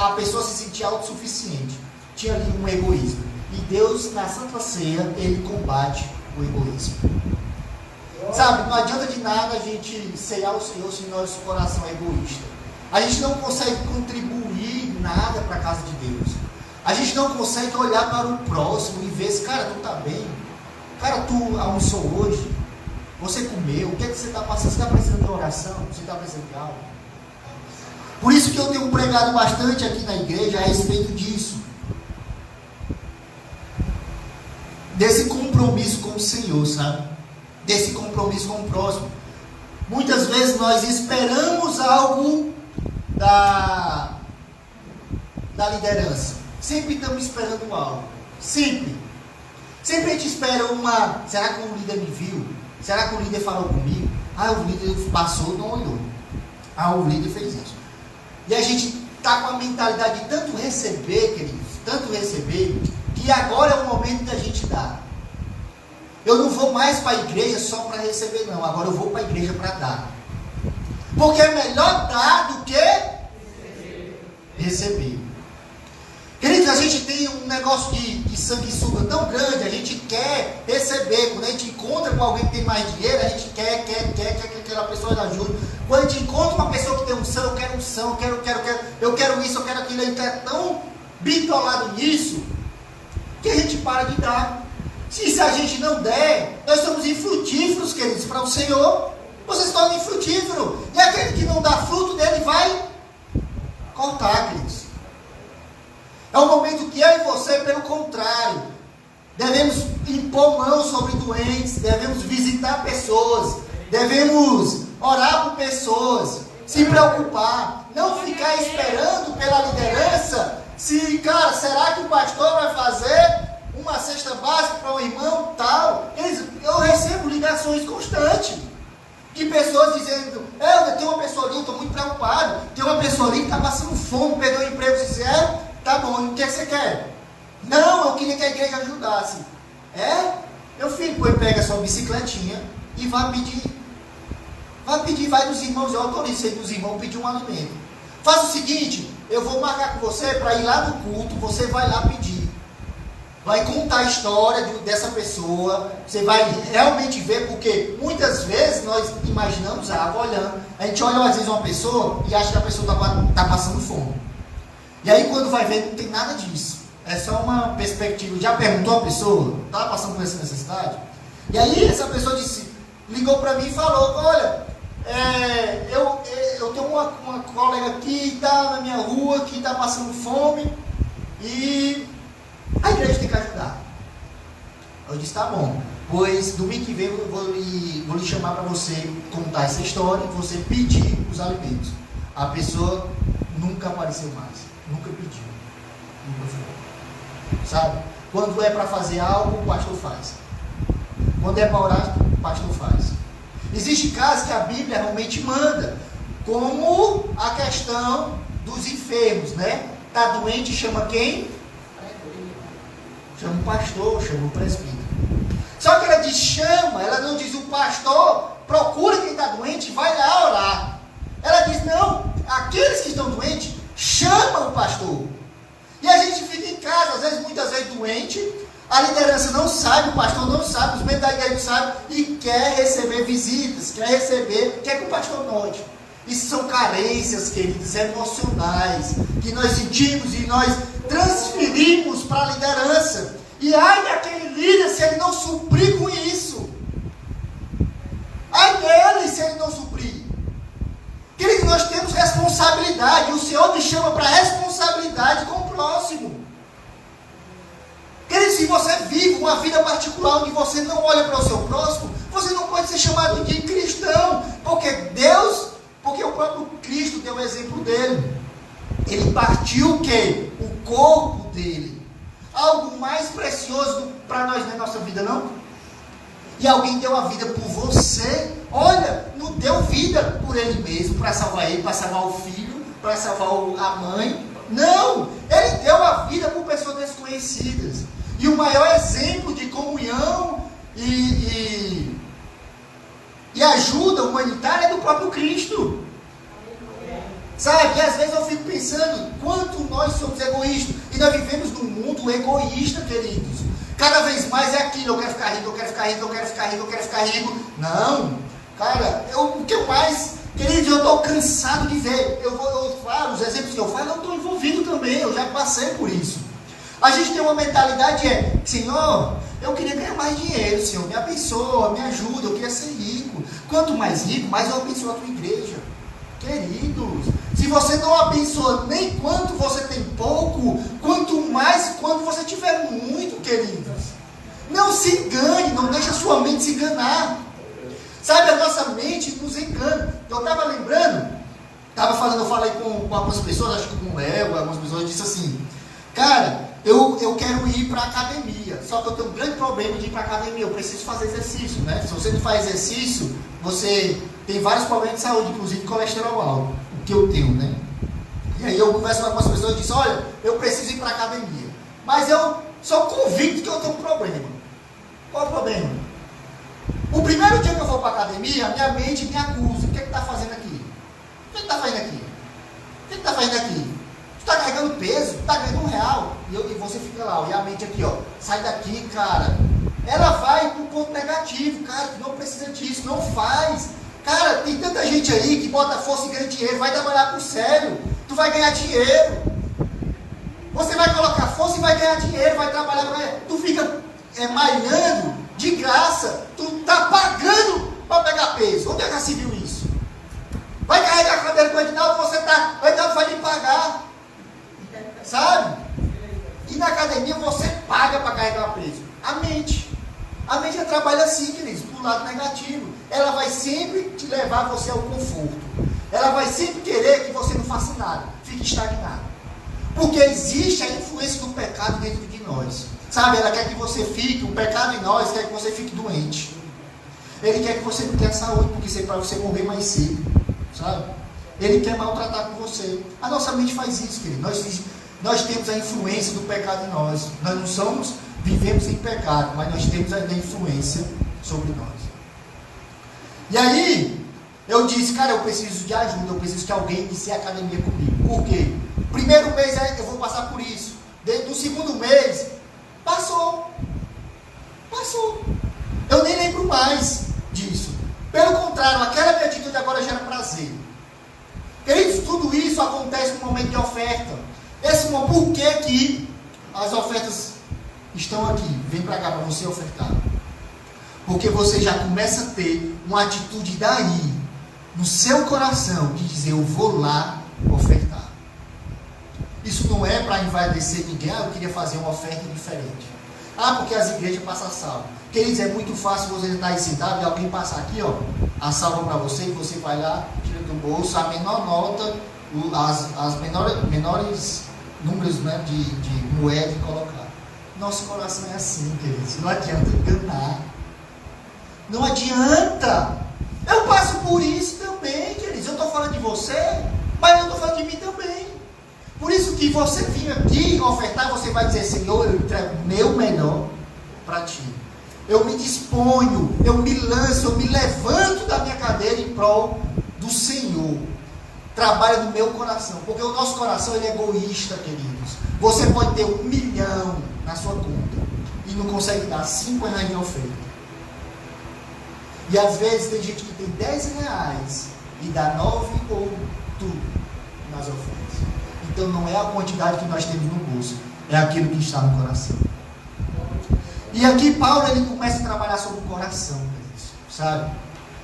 a pessoa se sentia autossuficiente. Tinha ali um egoísmo. E Deus, na Santa Ceia, Ele combate o egoísmo. Sabe, não adianta de nada a gente ceiar o Senhor se nosso coração é egoísta. A gente não consegue contribuir nada para a casa de Deus. A gente não consegue olhar para o próximo e ver se, cara, tu está bem? Cara, tu almoçou hoje? Você comeu? O que é que você está passando? Você está precisando de oração? Você está precisando de algo? Por isso que eu tenho pregado bastante aqui na igreja a respeito disso. Desse compromisso com o Senhor, sabe? Desse compromisso com o próximo. Muitas vezes nós esperamos algo da liderança. Sempre estamos esperando algo. Sempre. Sempre a gente espera será que o líder me viu? Será que o líder falou comigo? O líder passou, não olhou. O líder fez isso. E a gente está com a mentalidade de tanto receber, queridos, tanto receber, que agora é o momento da gente dar. Eu não vou mais para a igreja só para receber, não. Agora eu vou para a igreja para dar. Porque é melhor dar do que receber. Queridos, a gente tem um negócio de sanguessuga tão grande, a gente quer receber. Quando a gente encontra com alguém que tem mais dinheiro, a gente quer que aquela pessoa ajude. Quando a gente encontra uma pessoa que tem unção, eu quero unção, eu quero isso, eu quero aquilo. A gente é tão bitolado nisso que a gente para de dar. Se a gente não der, nós somos infrutíferos, queridos, para o Senhor. Você se torna infrutífero. E aquele que não dá fruto dele vai cortar. É um momento que eu e você, pelo contrário, devemos impor mãos sobre doentes, devemos visitar pessoas, devemos orar por pessoas, se preocupar, não ficar esperando pela liderança. Se, cara, será que o pastor vai fazer uma cesta básica para um irmão tal? Eu recebo ligações constantes de pessoas dizendo: tem uma pessoa ali, eu estou muito preocupado, tem uma pessoa ali que está passando fome, perdeu o emprego. Você diz: tá bom, o que você quer? Não, eu queria que a igreja ajudasse. Meu filho, pega a sua bicicletinha e vai dos irmãos, eu autorizo aí dos irmãos pedir um alimento. Faz o seguinte, eu vou marcar com você para ir lá no culto, você vai lá pedir. Vai contar a história dessa pessoa, você vai realmente ver, porque muitas vezes nós imaginamos água olhando. A gente olha às vezes uma pessoa e acha que a pessoa está passando fome. E aí quando vai ver, não tem nada disso. É só uma perspectiva. Já perguntou a pessoa, estava passando por essa necessidade? E aí essa pessoa ligou para mim e falou: olha, eu tenho uma colega aqui, está na minha rua, que está passando fome, e a igreja tem que ajudar. Eu disse: tá bom, pois domingo que vem eu vou lhe chamar para você contar essa história, você pedir os alimentos. A pessoa nunca apareceu mais, nunca pediu, nunca foi. Sabe? Quando é para fazer algo, o pastor faz. Quando é para orar, o pastor faz. Existem casos que a Bíblia realmente manda, como a questão dos enfermos, né? Está doente, chama quem? Chama o pastor, chama o presbítero. Só que ela diz chama, ela não diz o pastor, procura quem está doente, vai lá orar. Ela diz: não, aqueles que estão doentes, chama o pastor. E a gente fica em casa, muitas vezes doente, a liderança não sabe, o pastor não sabe, os membros da igreja não sabem, e quer receber visitas, quer que o pastor note. Isso são carências, queridos, emocionais, que nós sentimos e nós transferimos para a liderança. E ai daquele líder se ele não suprir com isso. Ai dele se ele não suprir. Queridos, nós temos responsabilidade. O Senhor nos chama para responsabilidade com o próximo. Queridos, se você vive uma vida particular onde você não olha para o seu próximo, você não pode ser chamado de cristão. Porque o próprio Cristo deu o exemplo dele. Ele partiu o quê? O corpo dele. Algo mais precioso para nós na nossa vida, não? E alguém deu a vida por você. Olha, não deu vida por ele mesmo, para salvar ele, para salvar o filho, para salvar a mãe. Não, ele deu a vida por pessoas desconhecidas. E o maior exemplo de comunhão e ajuda humanitária é do próprio Cristo. Sabe, e às vezes eu fico pensando quanto nós somos egoístas. E nós vivemos num mundo egoísta, queridos. Cada vez mais é aquilo: eu quero ficar rico, eu quero ficar rico, eu quero ficar rico, eu quero ficar rico. Não, cara, o que eu mais, queridos, eu estou cansado de ver. Eu falo, os exemplos que eu falo, eu estou envolvido também, eu já passei por isso. A gente tem uma mentalidade Senhor, eu queria ganhar mais dinheiro, Senhor, me abençoa, me ajuda, eu queria ser rico. Quanto mais rico, mais eu abençoo a tua igreja. Queridos, se você não abençoa nem quanto você tem pouco, quanto mais quando você tiver muito, queridos. Não se engane, não deixe a sua mente se enganar. Sabe, a nossa mente nos engana. Eu estava lembrando, eu falei com algumas pessoas, acho que com o Léo, algumas pessoas, disse assim: cara, eu quero ir para a academia, só que eu tenho um grande problema de ir para a academia, eu preciso fazer exercício, né? Se você não faz exercício, você tem vários problemas de saúde, inclusive colesterol alto, o que eu tenho, né? E aí eu converso com algumas pessoas e disse: olha, eu preciso ir para a academia, mas eu sou convicto que eu tenho um problema. Qual é o problema? O primeiro dia que eu vou para a academia, a minha mente me acusa: o que está fazendo aqui? O que está fazendo aqui? O que está fazendo aqui? Tu está carregando peso, tu está ganhando R$1. E você fica lá, e a mente aqui, ó, sai daqui, cara. Ela vai para o ponto negativo: cara, tu não precisa disso, não faz. Cara, tem tanta gente aí que bota força e ganha dinheiro, vai trabalhar com sério, tu vai ganhar dinheiro. Você vai colocar força e vai ganhar dinheiro, vai trabalhar, tu fica malhando de graça, tu tá pagando para pegar peso. Onde é que já se viu isso? Vai carregar a cadeira com o Edinaldo, o Edinaldo vai lhe pagar. Sabe? na academia você paga para carregar peso. A mente ela trabalha assim, queridos, pro lado negativo. Ela vai sempre te levar você ao conforto. Ela vai sempre querer que você não faça nada, fique estagnado. Porque existe a influência do pecado dentro de nós. Sabe, ela quer que você fique, o pecado em nós quer que você fique doente. Ele quer que você não tenha saúde, porque isso é para você morrer mais cedo, sabe? Ele quer maltratar com você. A nossa mente faz isso, querido. Nós temos a influência do pecado em nós. Nós não vivemos em pecado, mas nós temos ainda a influência sobre nós. E aí, eu disse, cara, eu preciso de ajuda, eu preciso que alguém inicie a academia comigo. Por quê? Primeiro mês eu vou passar por isso. No segundo mês, passou. Eu nem lembro mais disso. Pelo contrário, aquela minha atitude agora gera prazer. Queridos, tudo isso acontece no momento de oferta. Por que as ofertas estão aqui? Vem para cá para você ofertar. Porque você já começa a ter uma atitude daí, no seu coração, de dizer, eu vou lá ofertar. Isso não é para envaidecer ninguém. Eu queria fazer uma oferta diferente. Porque as igrejas passam salva. Queridos, é muito fácil você estar aí sentado e alguém passar aqui, a salva para você, e você vai lá, tira do bolso a menor nota, as menores números, né, de moeda e colocar. Nosso coração é assim, queridos. Não adianta enganar. Não adianta. Eu passo por isso também, queridos. Eu estou falando de você, mas eu estou falando de mim também. Por isso que você vir aqui ofertar, você vai dizer, Senhor, eu entrego o meu melhor para ti. Eu me disponho, eu me lanço, eu me levanto da minha cadeira em prol do Senhor. Trabalha no meu coração, porque o nosso coração ele é egoísta, queridos. Você pode ter 1 milhão na sua conta e não consegue dar 5 reais de oferta. E às vezes tem gente que tem 10 reais e dá 9 ou tudo nas ofertas. Então não é a quantidade que nós temos no bolso, é aquilo que está no coração. E aqui Paulo ele começa a trabalhar sobre o coração, sabe?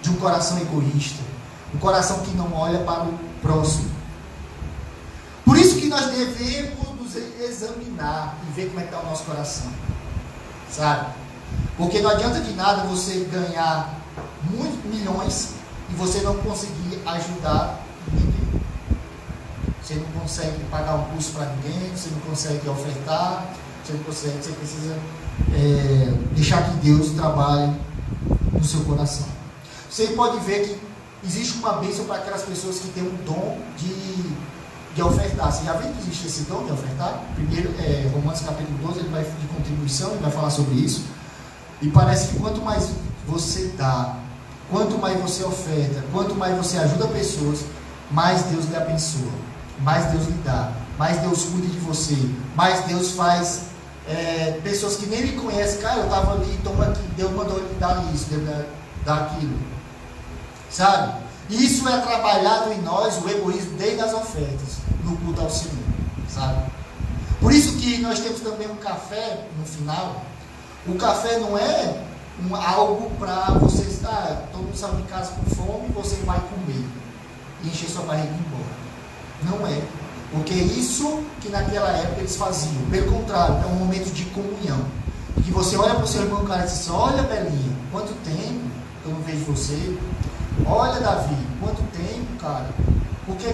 De um coração egoísta, um coração que não olha para o próximo. Por isso que nós devemos nos examinar e ver como é que está o nosso coração, sabe? Porque não adianta de nada você ganhar muitos milhões e você não conseguir ajudar ninguém. Você não consegue pagar um curso para ninguém, você não consegue ofertar, você não consegue, você precisa deixar que Deus trabalhe no seu coração. Você pode ver que existe uma bênção para aquelas pessoas que têm um dom de ofertar. Você já viu que existe esse dom de ofertar? Primeiro, Romanos capítulo 12, ele vai de contribuição, ele vai falar sobre isso. E parece que quanto mais você dá, quanto mais você oferta, quanto mais você ajuda pessoas, mais Deus lhe abençoa, mais Deus lhe dá, mais Deus cuida de você, mais Deus faz pessoas que nem lhe conhecem, cara, eu estava ali, toma aqui, Deus mandou ele dar isso, Deus dar aquilo, sabe? Isso é trabalhado em nós, o egoísmo desde as ofertas, no culto ao Senhor, sabe? Por isso que nós temos também um café no final. O café não é algo para você estar, todo mundo saiu de casa com fome, você vai comer e encher sua barriga e ir embora. Não é. Porque é isso que naquela época eles faziam. Pelo contrário, é um momento de comunhão. Que você olha para o seu irmão, cara, e diz: olha, Belinha, quanto tempo eu não vejo você. Olha, Davi, quanto tempo, cara. Por que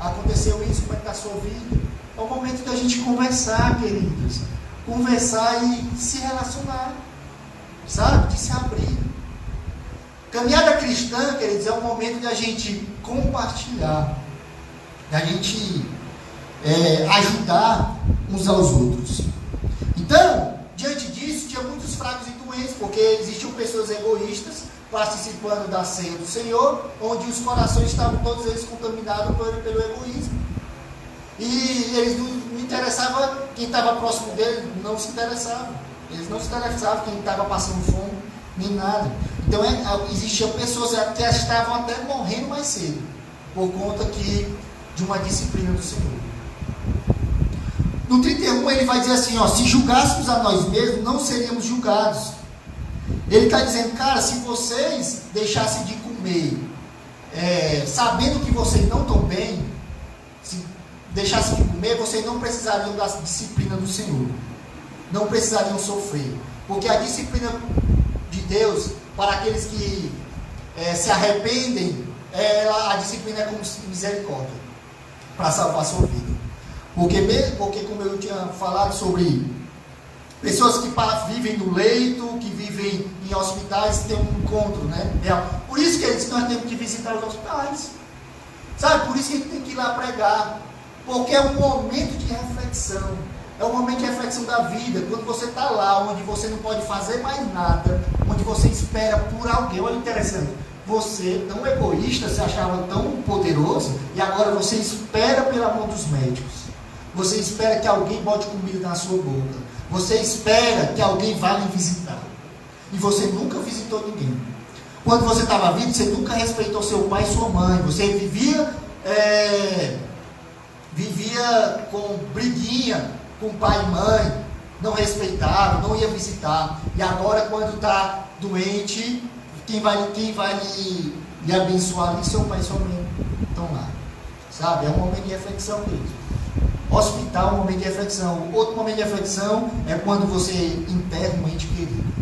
aconteceu isso? Como é que está a sua vida? É o momento da gente conversar, queridos. Conversar e se relacionar, sabe? De se abrir. Caminhada cristã, queridos, é um momento de a gente compartilhar, da gente ajudar uns aos outros. Então, diante disso, tinha muitos fracos e doentes, porque existiam pessoas egoístas participando da ceia do Senhor, onde os corações estavam todos eles contaminados pelo egoísmo. E eles não interessavam, quem estava próximo deles não se interessava. Eles não se interessavam quem estava passando fome, nem nada. Então existiam pessoas que estavam até morrendo mais cedo, por conta de uma disciplina do Senhor. No 31 ele vai dizer assim, se julgássemos a nós mesmos, não seríamos julgados. Ele está dizendo, cara, se vocês deixassem de comer, sabendo que vocês não estão bem, se deixassem de comer, vocês não precisariam da disciplina do Senhor. Não precisariam sofrer. Porque a disciplina de Deus, para aqueles que se arrependem, a disciplina é como misericórdia, para salvar a sua vida. Porque como eu tinha falado sobre pessoas que vivem no leito, que vivem em hospitais, têm um encontro, né? Por isso que nós temos que visitar os hospitais. Sabe? Por isso que a gente tem que ir lá pregar. Porque é um momento de reflexão. É um momento de reflexão da vida. Quando você está lá, onde você não pode fazer mais nada, onde você espera por alguém. Olha, interessante. Você, tão egoísta, se achava tão poderoso, e agora você espera pela mão dos médicos. Você espera que alguém bote comida na sua boca. Você espera que alguém vá lhe visitar. E você nunca visitou ninguém. Quando você estava vivo, você nunca respeitou seu pai e sua mãe. Você vivia com briguinha com pai e mãe. Não respeitava, não ia visitar. E agora, quando está doente, quem vai lhe abençoar ali? Seu pai e sua mãe estão lá. Sabe? É um momento de reflexão mesmo. Hospital é um momento de reflexão. Outro momento de reflexão é quando você enterra um ente querido.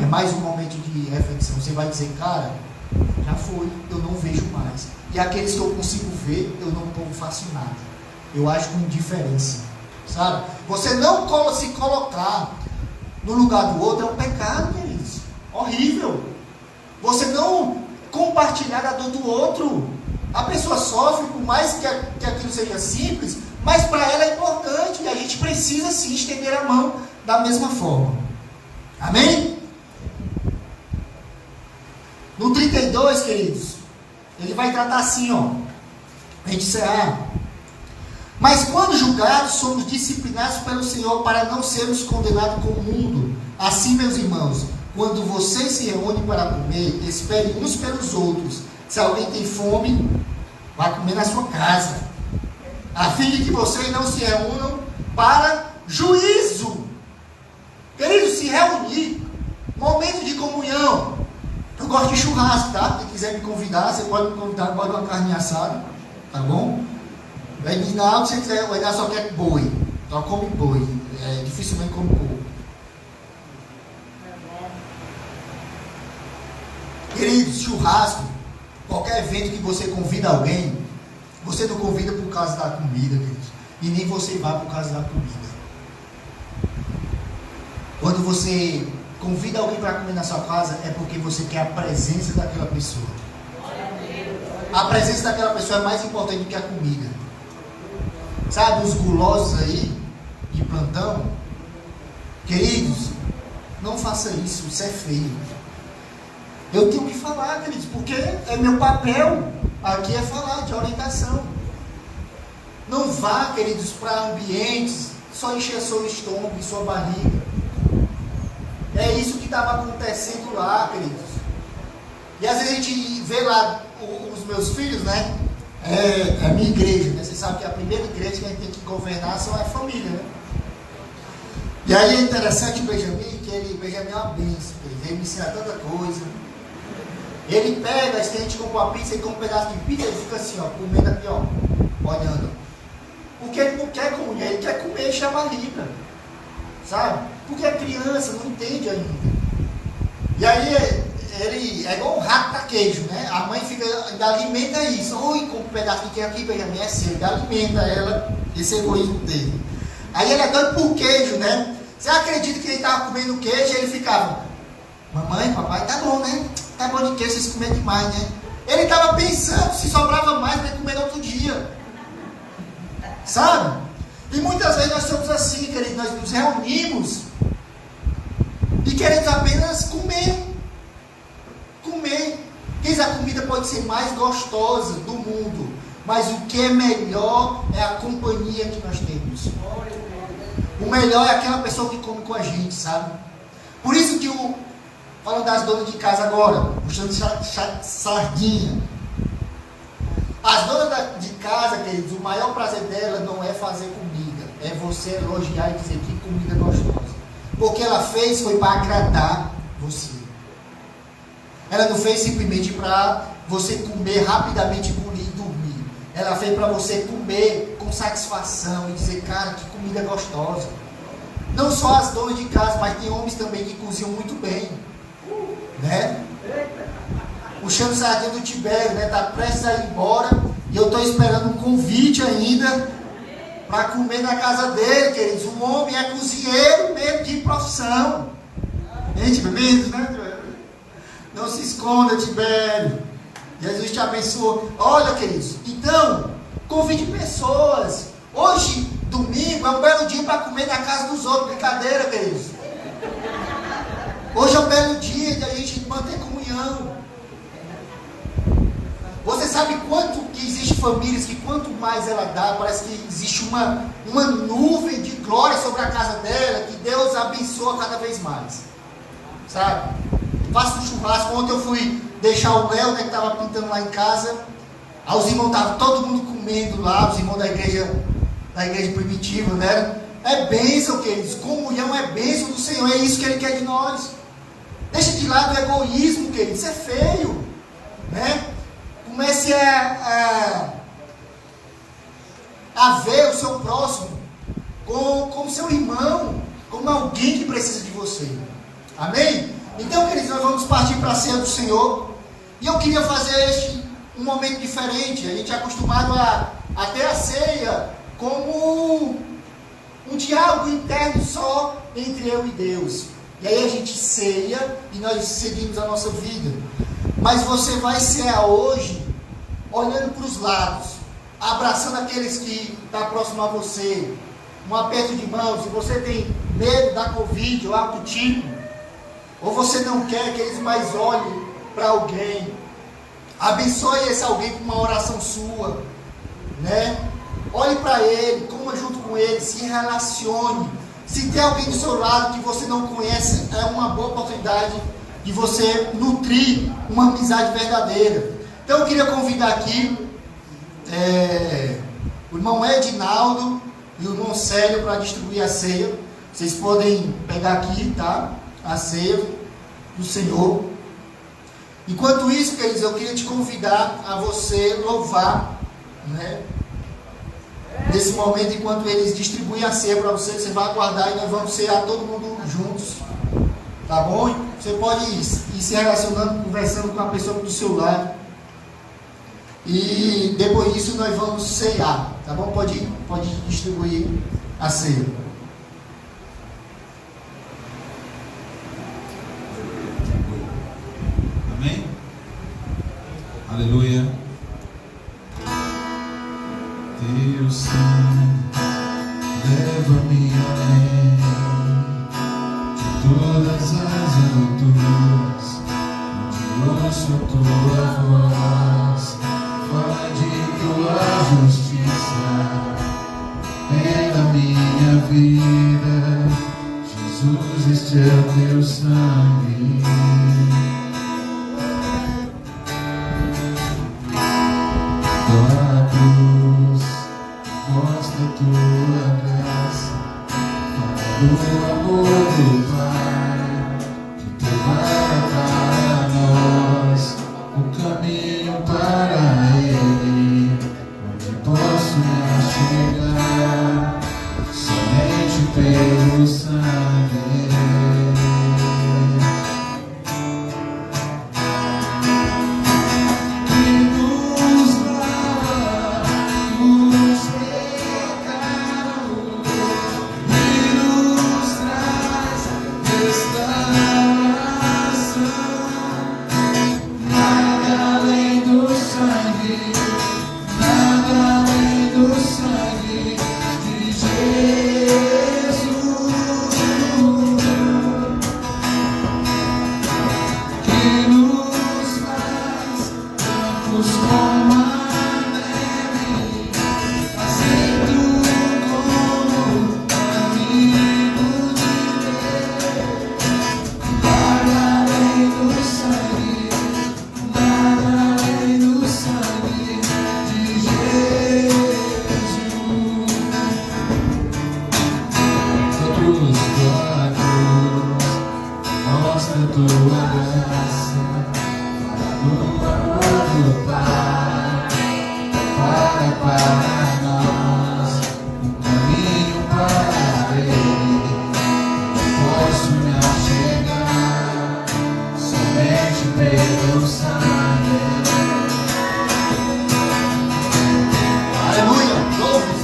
É mais um momento de reflexão. Você vai dizer, cara, já foi, eu não vejo mais. E aqueles que eu consigo ver, eu não faço nada. Eu acho com indiferença. Sabe? Você não se colocar no lugar do outro é um pecado, queridos. Horrível. Você não compartilhar a dor do outro. A pessoa sofre, por mais que aquilo seja simples, mas para ela é importante, e a gente precisa sim estender a mão da mesma forma. Amém? No 32, queridos, ele vai tratar assim, ó. A gente encerrar. Mas quando julgados, somos disciplinados pelo Senhor para não sermos condenados com o mundo. Assim, meus irmãos, quando vocês se reúnem para comer, esperem uns pelos outros. Se alguém tem fome, vai comer na sua casa, a fim de que vocês não se reúnam para juízo. Queridos, se reunir, momento de comunhão. Eu gosto de churrasco, tá? Quem quiser me convidar, você pode me convidar, pode uma carne assada, tá bom? O Edinaldo, se você quiser, o Edinaldo só quer boi, só come boi, dificilmente come porco. Queridos, churrasco, qualquer evento que você convida alguém, você não convida por causa da comida, queridos, e nem você vai por causa da comida. Quando você convida alguém para comer na sua casa, é porque você quer a presença daquela pessoa. A presença daquela pessoa é mais importante do que a comida. Sabe, os gulosos aí, de plantão, queridos, não faça isso, isso é feio. Eu tenho que falar, queridos, porque é meu papel aqui é falar de orientação. Não vá, queridos, para ambientes só encher seu estômago e sua barriga. É isso que estava acontecendo lá, queridos. E às vezes a gente vê lá os meus filhos, né? É a minha igreja, né? Você sabe que a primeira igreja que a gente tem que governar são a família, né? E aí é interessante o Benjamin, que Benjamin é uma bênção, ele me ensina tanta coisa. Ele pega, se a gente compra uma pizza e compra um pedaço de pizza, ele fica assim, ó, comendo aqui, ó, olhando. Porque ele não quer comer, ele quer comer e encher a barriga. Sabe? Porque a criança não entende ainda. E aí ele é igual um rato da queijo, né? A mãe ainda alimenta isso. Oi, com um pedaço que tem aqui, Benjamin, é seu. Ele alimenta ela, esse egoísmo dele. Aí ele é doido por queijo, né? Você acredita que ele estava comendo queijo e ele ficava, mamãe, papai, tá bom, né? Tá bom de queijo, vocês comerem demais, né? Ele estava pensando se sobrava mais para ele comer no outro dia. Sabe? E muitas vezes nós somos assim, queridos, nós nos reunimos e queremos apenas comer. Comer. Queridos, a comida pode ser mais gostosa do mundo, mas o que é melhor é a companhia que nós temos. O melhor é aquela pessoa que come com a gente, sabe? Por isso que falando das donas de casa agora, puxando sardinha. As donas de casa, queridos, o maior prazer dela não é fazer comida, é você elogiar e dizer que comida gostosa. Porque ela fez foi para agradar você. Ela não fez simplesmente para você comer rapidamente, engolir e dormir. ela veio para você comer com satisfação e dizer, cara, que comida gostosa. Não só as donas de casa, mas tem homens também que cozinham muito bem, né? O Chano Sardinha do Tibério, né? Tá prestes a ir embora e eu estou esperando um convite ainda para comer na casa dele, queridos. Um homem é cozinheiro mesmo de profissão. Gente, beleza, né? Não se esconda, Tibério. Jesus te abençoe. Olha, queridos, então, convide pessoas. Hoje, domingo, é um belo dia para comer na casa dos outros. Brincadeira, queridos. Hoje é um belo dia de a gente manter comunhão. Você sabe quanto que existe famílias que quanto mais ela dá, parece que existe uma nuvem de glória sobre a casa dela, que Deus abençoa cada vez mais. Sabe? Faço um churrasco. Ontem eu fui deixar o Léo, né, que estava pintando lá em casa. Aí os irmãos estavam todo mundo comendo lá, os irmãos da igreja primitiva, né? É bênção, queridos. Comunhão é bênção do Senhor. É isso que Ele quer de nós. Deixa de lado o egoísmo, queridos. Isso é feio, né? Comece a ver o seu próximo como seu irmão, como alguém que precisa de você. Amém? Então, queridos, nós vamos partir para a ceia do Senhor. E eu queria fazer um momento diferente. A gente é acostumado a ter a ceia como um diálogo interno só entre eu e Deus. E aí a gente ceia e nós seguimos a nossa vida. Mas você vai cear hoje olhando para os lados, abraçando aqueles que estão próximos a você, um aperto de mão. Se você tem medo da Covid ou algo do tipo, ou você não quer que eles mais olhem para alguém, abençoe esse alguém com uma oração sua, né? Olhe para ele, coma junto com ele, se relacione. Se tem alguém do seu lado que você não conhece, é uma boa oportunidade de você nutrir uma amizade verdadeira. Então eu queria convidar aqui o irmão Edinaldo e o irmão Célio para distribuir a ceia. Vocês podem pegar aqui, tá? A ceia do Senhor. Enquanto isso, queridos, eu queria te convidar a você louvar, né? Nesse momento, enquanto eles distribuem a ceia para você, você vai aguardar e nós vamos cear todo mundo juntos, tá bom? Você pode ir se relacionando, conversando com a pessoa do seu lado. E depois disso nós vamos cear, tá bom? Pode distribuir a ceia. Amém? Aleluia. Teu sangue leva-me além de todas as alturas, onde ouço tua voz, fala de tua justiça pela minha vida. Jesus, este é o teu sangue. Tua cruz mostra tua graça, fala do amor do Pai, que prepara para nós o caminho para Ele, onde posso me chegar somente pelo sangue. Nos para nós, um caminho para Ele. Posso me achegar somente pelo sangue. Aleluia! Louve!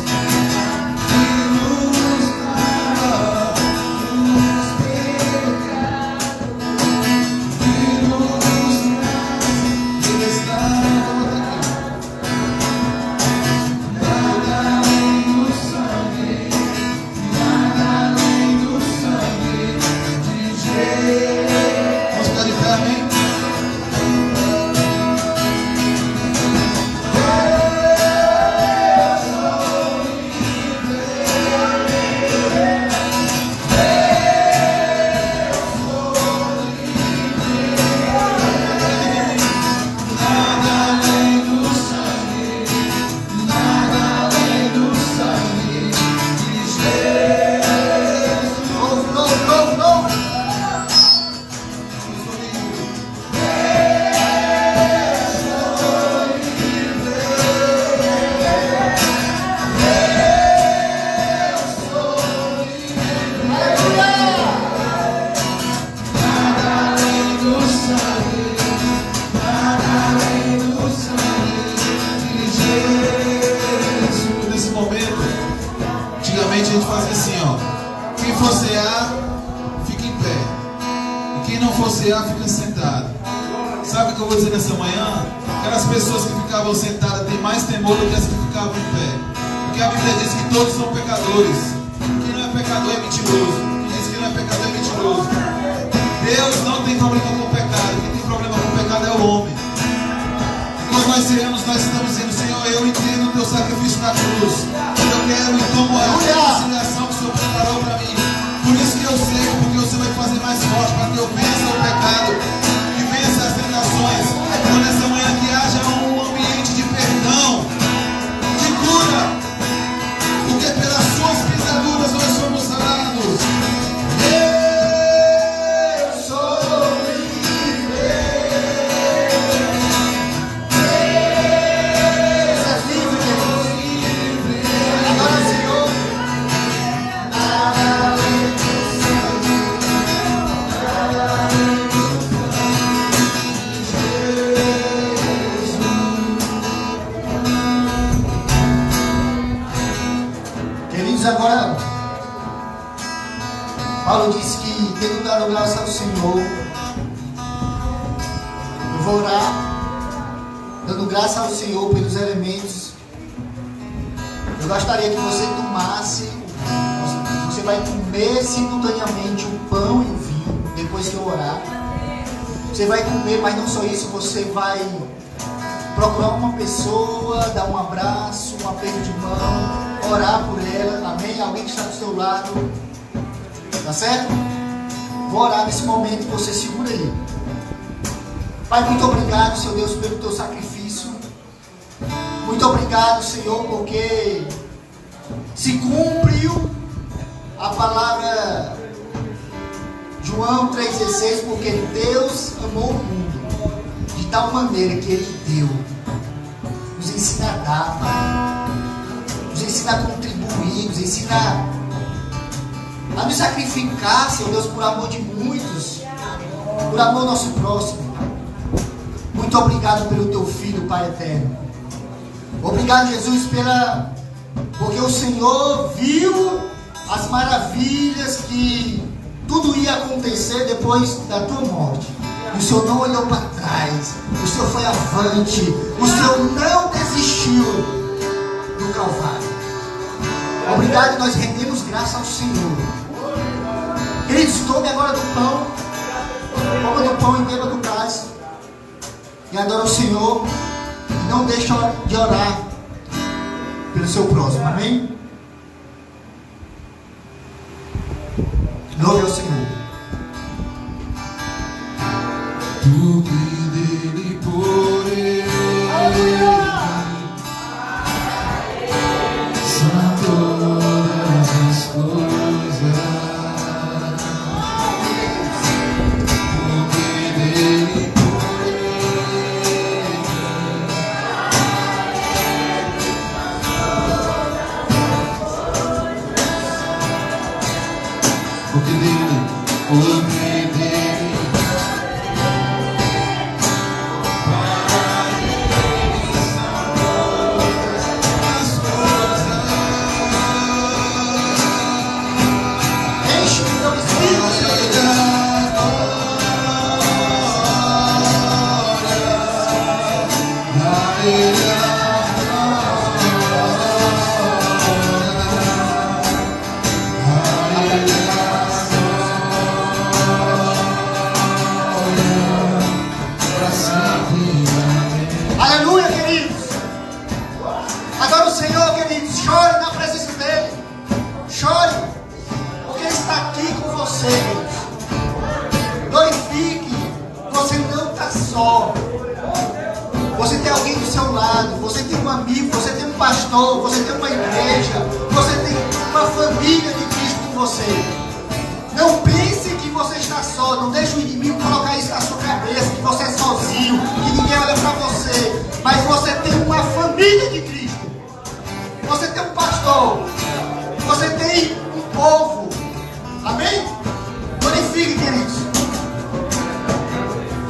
Antigamente a gente fazia assim, ó. Quem for cear, fica em pé. E quem não for cear, fica sentado. Sabe o que eu vou dizer nessa manhã? Aquelas pessoas que ficavam sentadas têm mais temor do que as que ficavam em pé. Porque a Bíblia diz que todos são pecadores. Quem não é pecador é mentiroso. Quem diz que não é pecador é mentiroso. Deus não tem problema com o pecado. Quem tem problema com o pecado é o homem. Quando nós ceamos, nós estamos dizendo: Senhor, eu entendo o teu sacrifício na cruz. Eu quero então morrer a reconciliação que o Senhor preparou para mim. Por isso que eu sei, porque o Senhor vai fazer mais forte para que eu vença o pecado e vença as tentações. Então nessa manhã que haja um ambiente de perdão, de cura, porque pelas suas pisaduras nós somos sarados. Eu sou livre. Agora, Senhor. Queridos, agora Paulo disse que, tendo dado graça ao Senhor, eu vou orar dando graça ao Senhor pelos elementos. Eu gostaria que você tomasse, você vai comer simultaneamente o pão e o vinho depois que eu orar. Você vai comer, mas não só isso, você vai procurar uma pessoa, dar um abraço, um aperto de mão, orar por ela, amém? Alguém que está do seu lado, tá certo? Vou orar nesse momento, você segura aí. Pai, muito obrigado, Senhor Deus, pelo teu sacrifício. Muito obrigado, Senhor, porque se cumpriu a palavra João 3,16, porque Deus amou o mundo de tal maneira que Ele deu. Nos ensina a dar, Pai. Nos ensina a contribuir, nos ensina a nos sacrificar, Senhor Deus, por amor de muitos, por amor ao nosso próximo. Muito obrigado pelo Teu Filho, Pai eterno. Obrigado, Jesus, porque o Senhor viu as maravilhas que tudo ia acontecer depois da Tua morte. E o Senhor não olhou para trás. O Senhor foi avante. O Senhor não desistiu do Calvário. Obrigado, nós rendemos graça ao Senhor. Queridos, tome agora do pão. Coma do pão e beba do cálice. E adora o Senhor. E não deixe de orar pelo seu próximo. Amém? Glória ao Senhor. Porque dele, por ele, são todas as coisas. Porque dele, por ele, Aleluia, queridos. Agora o Senhor, queridos, chore na presença dEle. Chore, porque Ele está aqui com você, queridos. Glorifique. Você não está só. Você tem alguém do seu lado. Você tem um amigo, você tem um pastor, você tem uma igreja, você tem uma família de Cristo com você. Não pense que você está só. Não deixe o inimigo colocar isso na sua cabeça, que você é sozinho, que ninguém olha para você. Mas você tem uma família de Cristo. Você tem um pastor. Você tem um povo. Amém? Glorifique, queridos.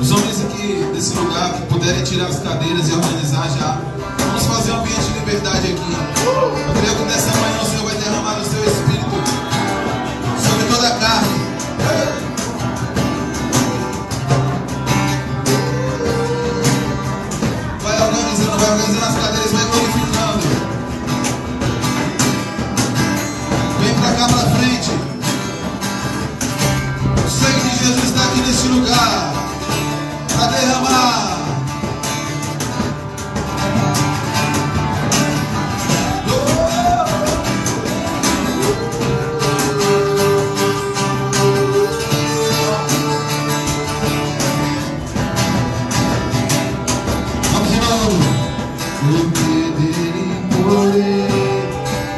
Os homens aqui desse lugar que puderem tirar as cadeiras e organizar já. Vamos fazer um ambiente de liberdade aqui. Eu creio que nessa manhã o Senhor vai derramar o seu Espírito sobre toda a carne. Vai organizando as cadeiras, vai glorificando. Vem pra cá, pra frente. O sangue de Jesus está aqui neste lugar para derramar.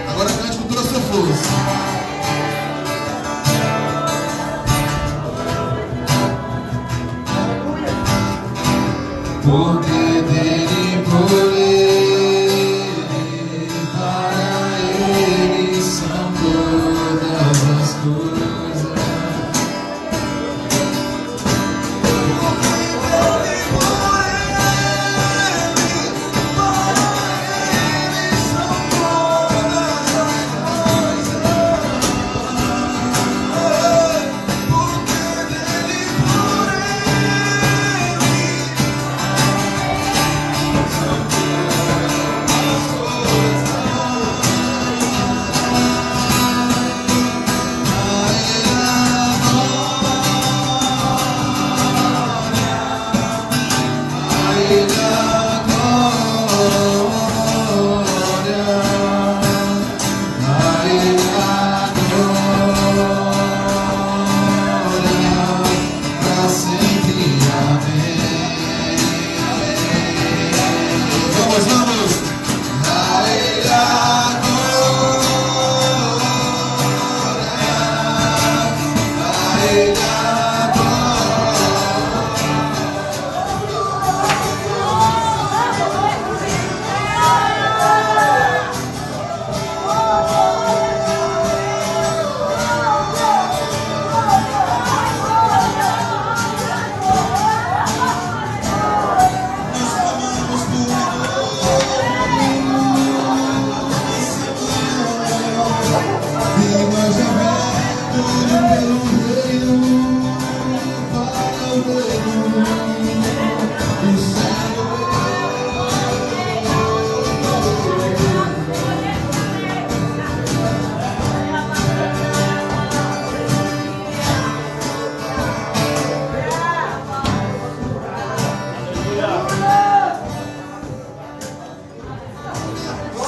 Agora cante com toda a sua força. Porque dele, por ele, para ele são todas as coisas.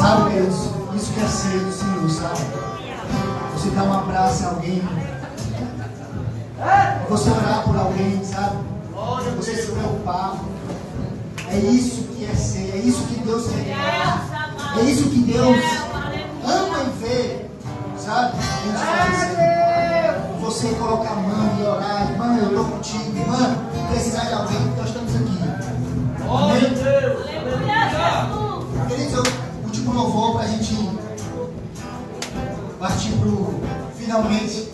Sabe, queridos, isso que é ser do Senhor, sabe? Você dá um abraço a alguém, você orar por alguém, sabe? Você se preocupar. É isso que é ser, é isso que Deus quer. É isso que Deus ama em ver, sabe? Deus faz. Você colocar a mão e orar, irmã, eu estou contigo, irmã, precisar de alguém, nós estamos aqui. Amém? Queridos, último louvor para a gente partir para o finalmente.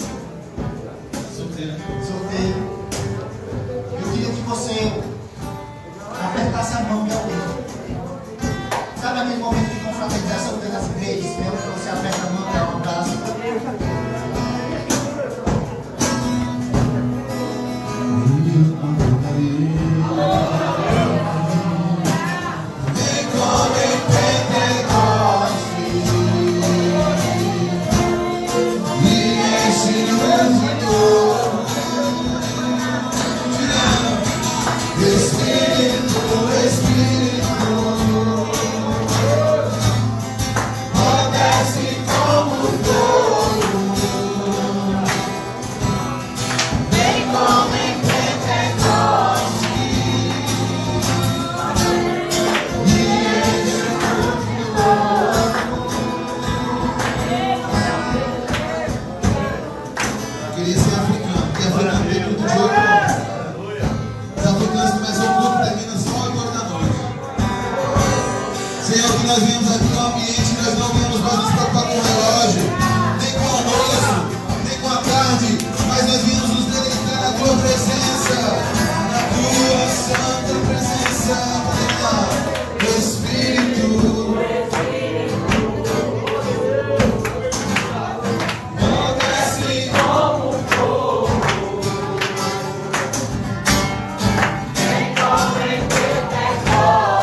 Sabe aquele momento de confraternização das igrejas, mesmo que você aperta a mão, dá um abraço. Nós viemos aqui no ambiente, nós não viemos mais nos preocupar com o relógio, nem com o almoço, nem com a tarde, mas nós viemos nos deleitar na tua presença, na tua santa presença, do Espírito. Desce como fogo, vem como em Pentecostes.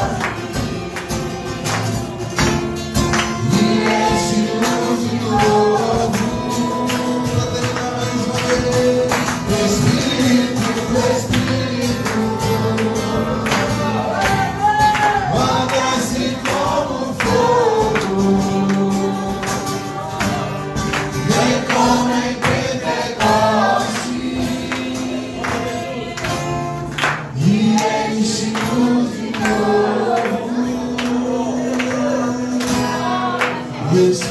It's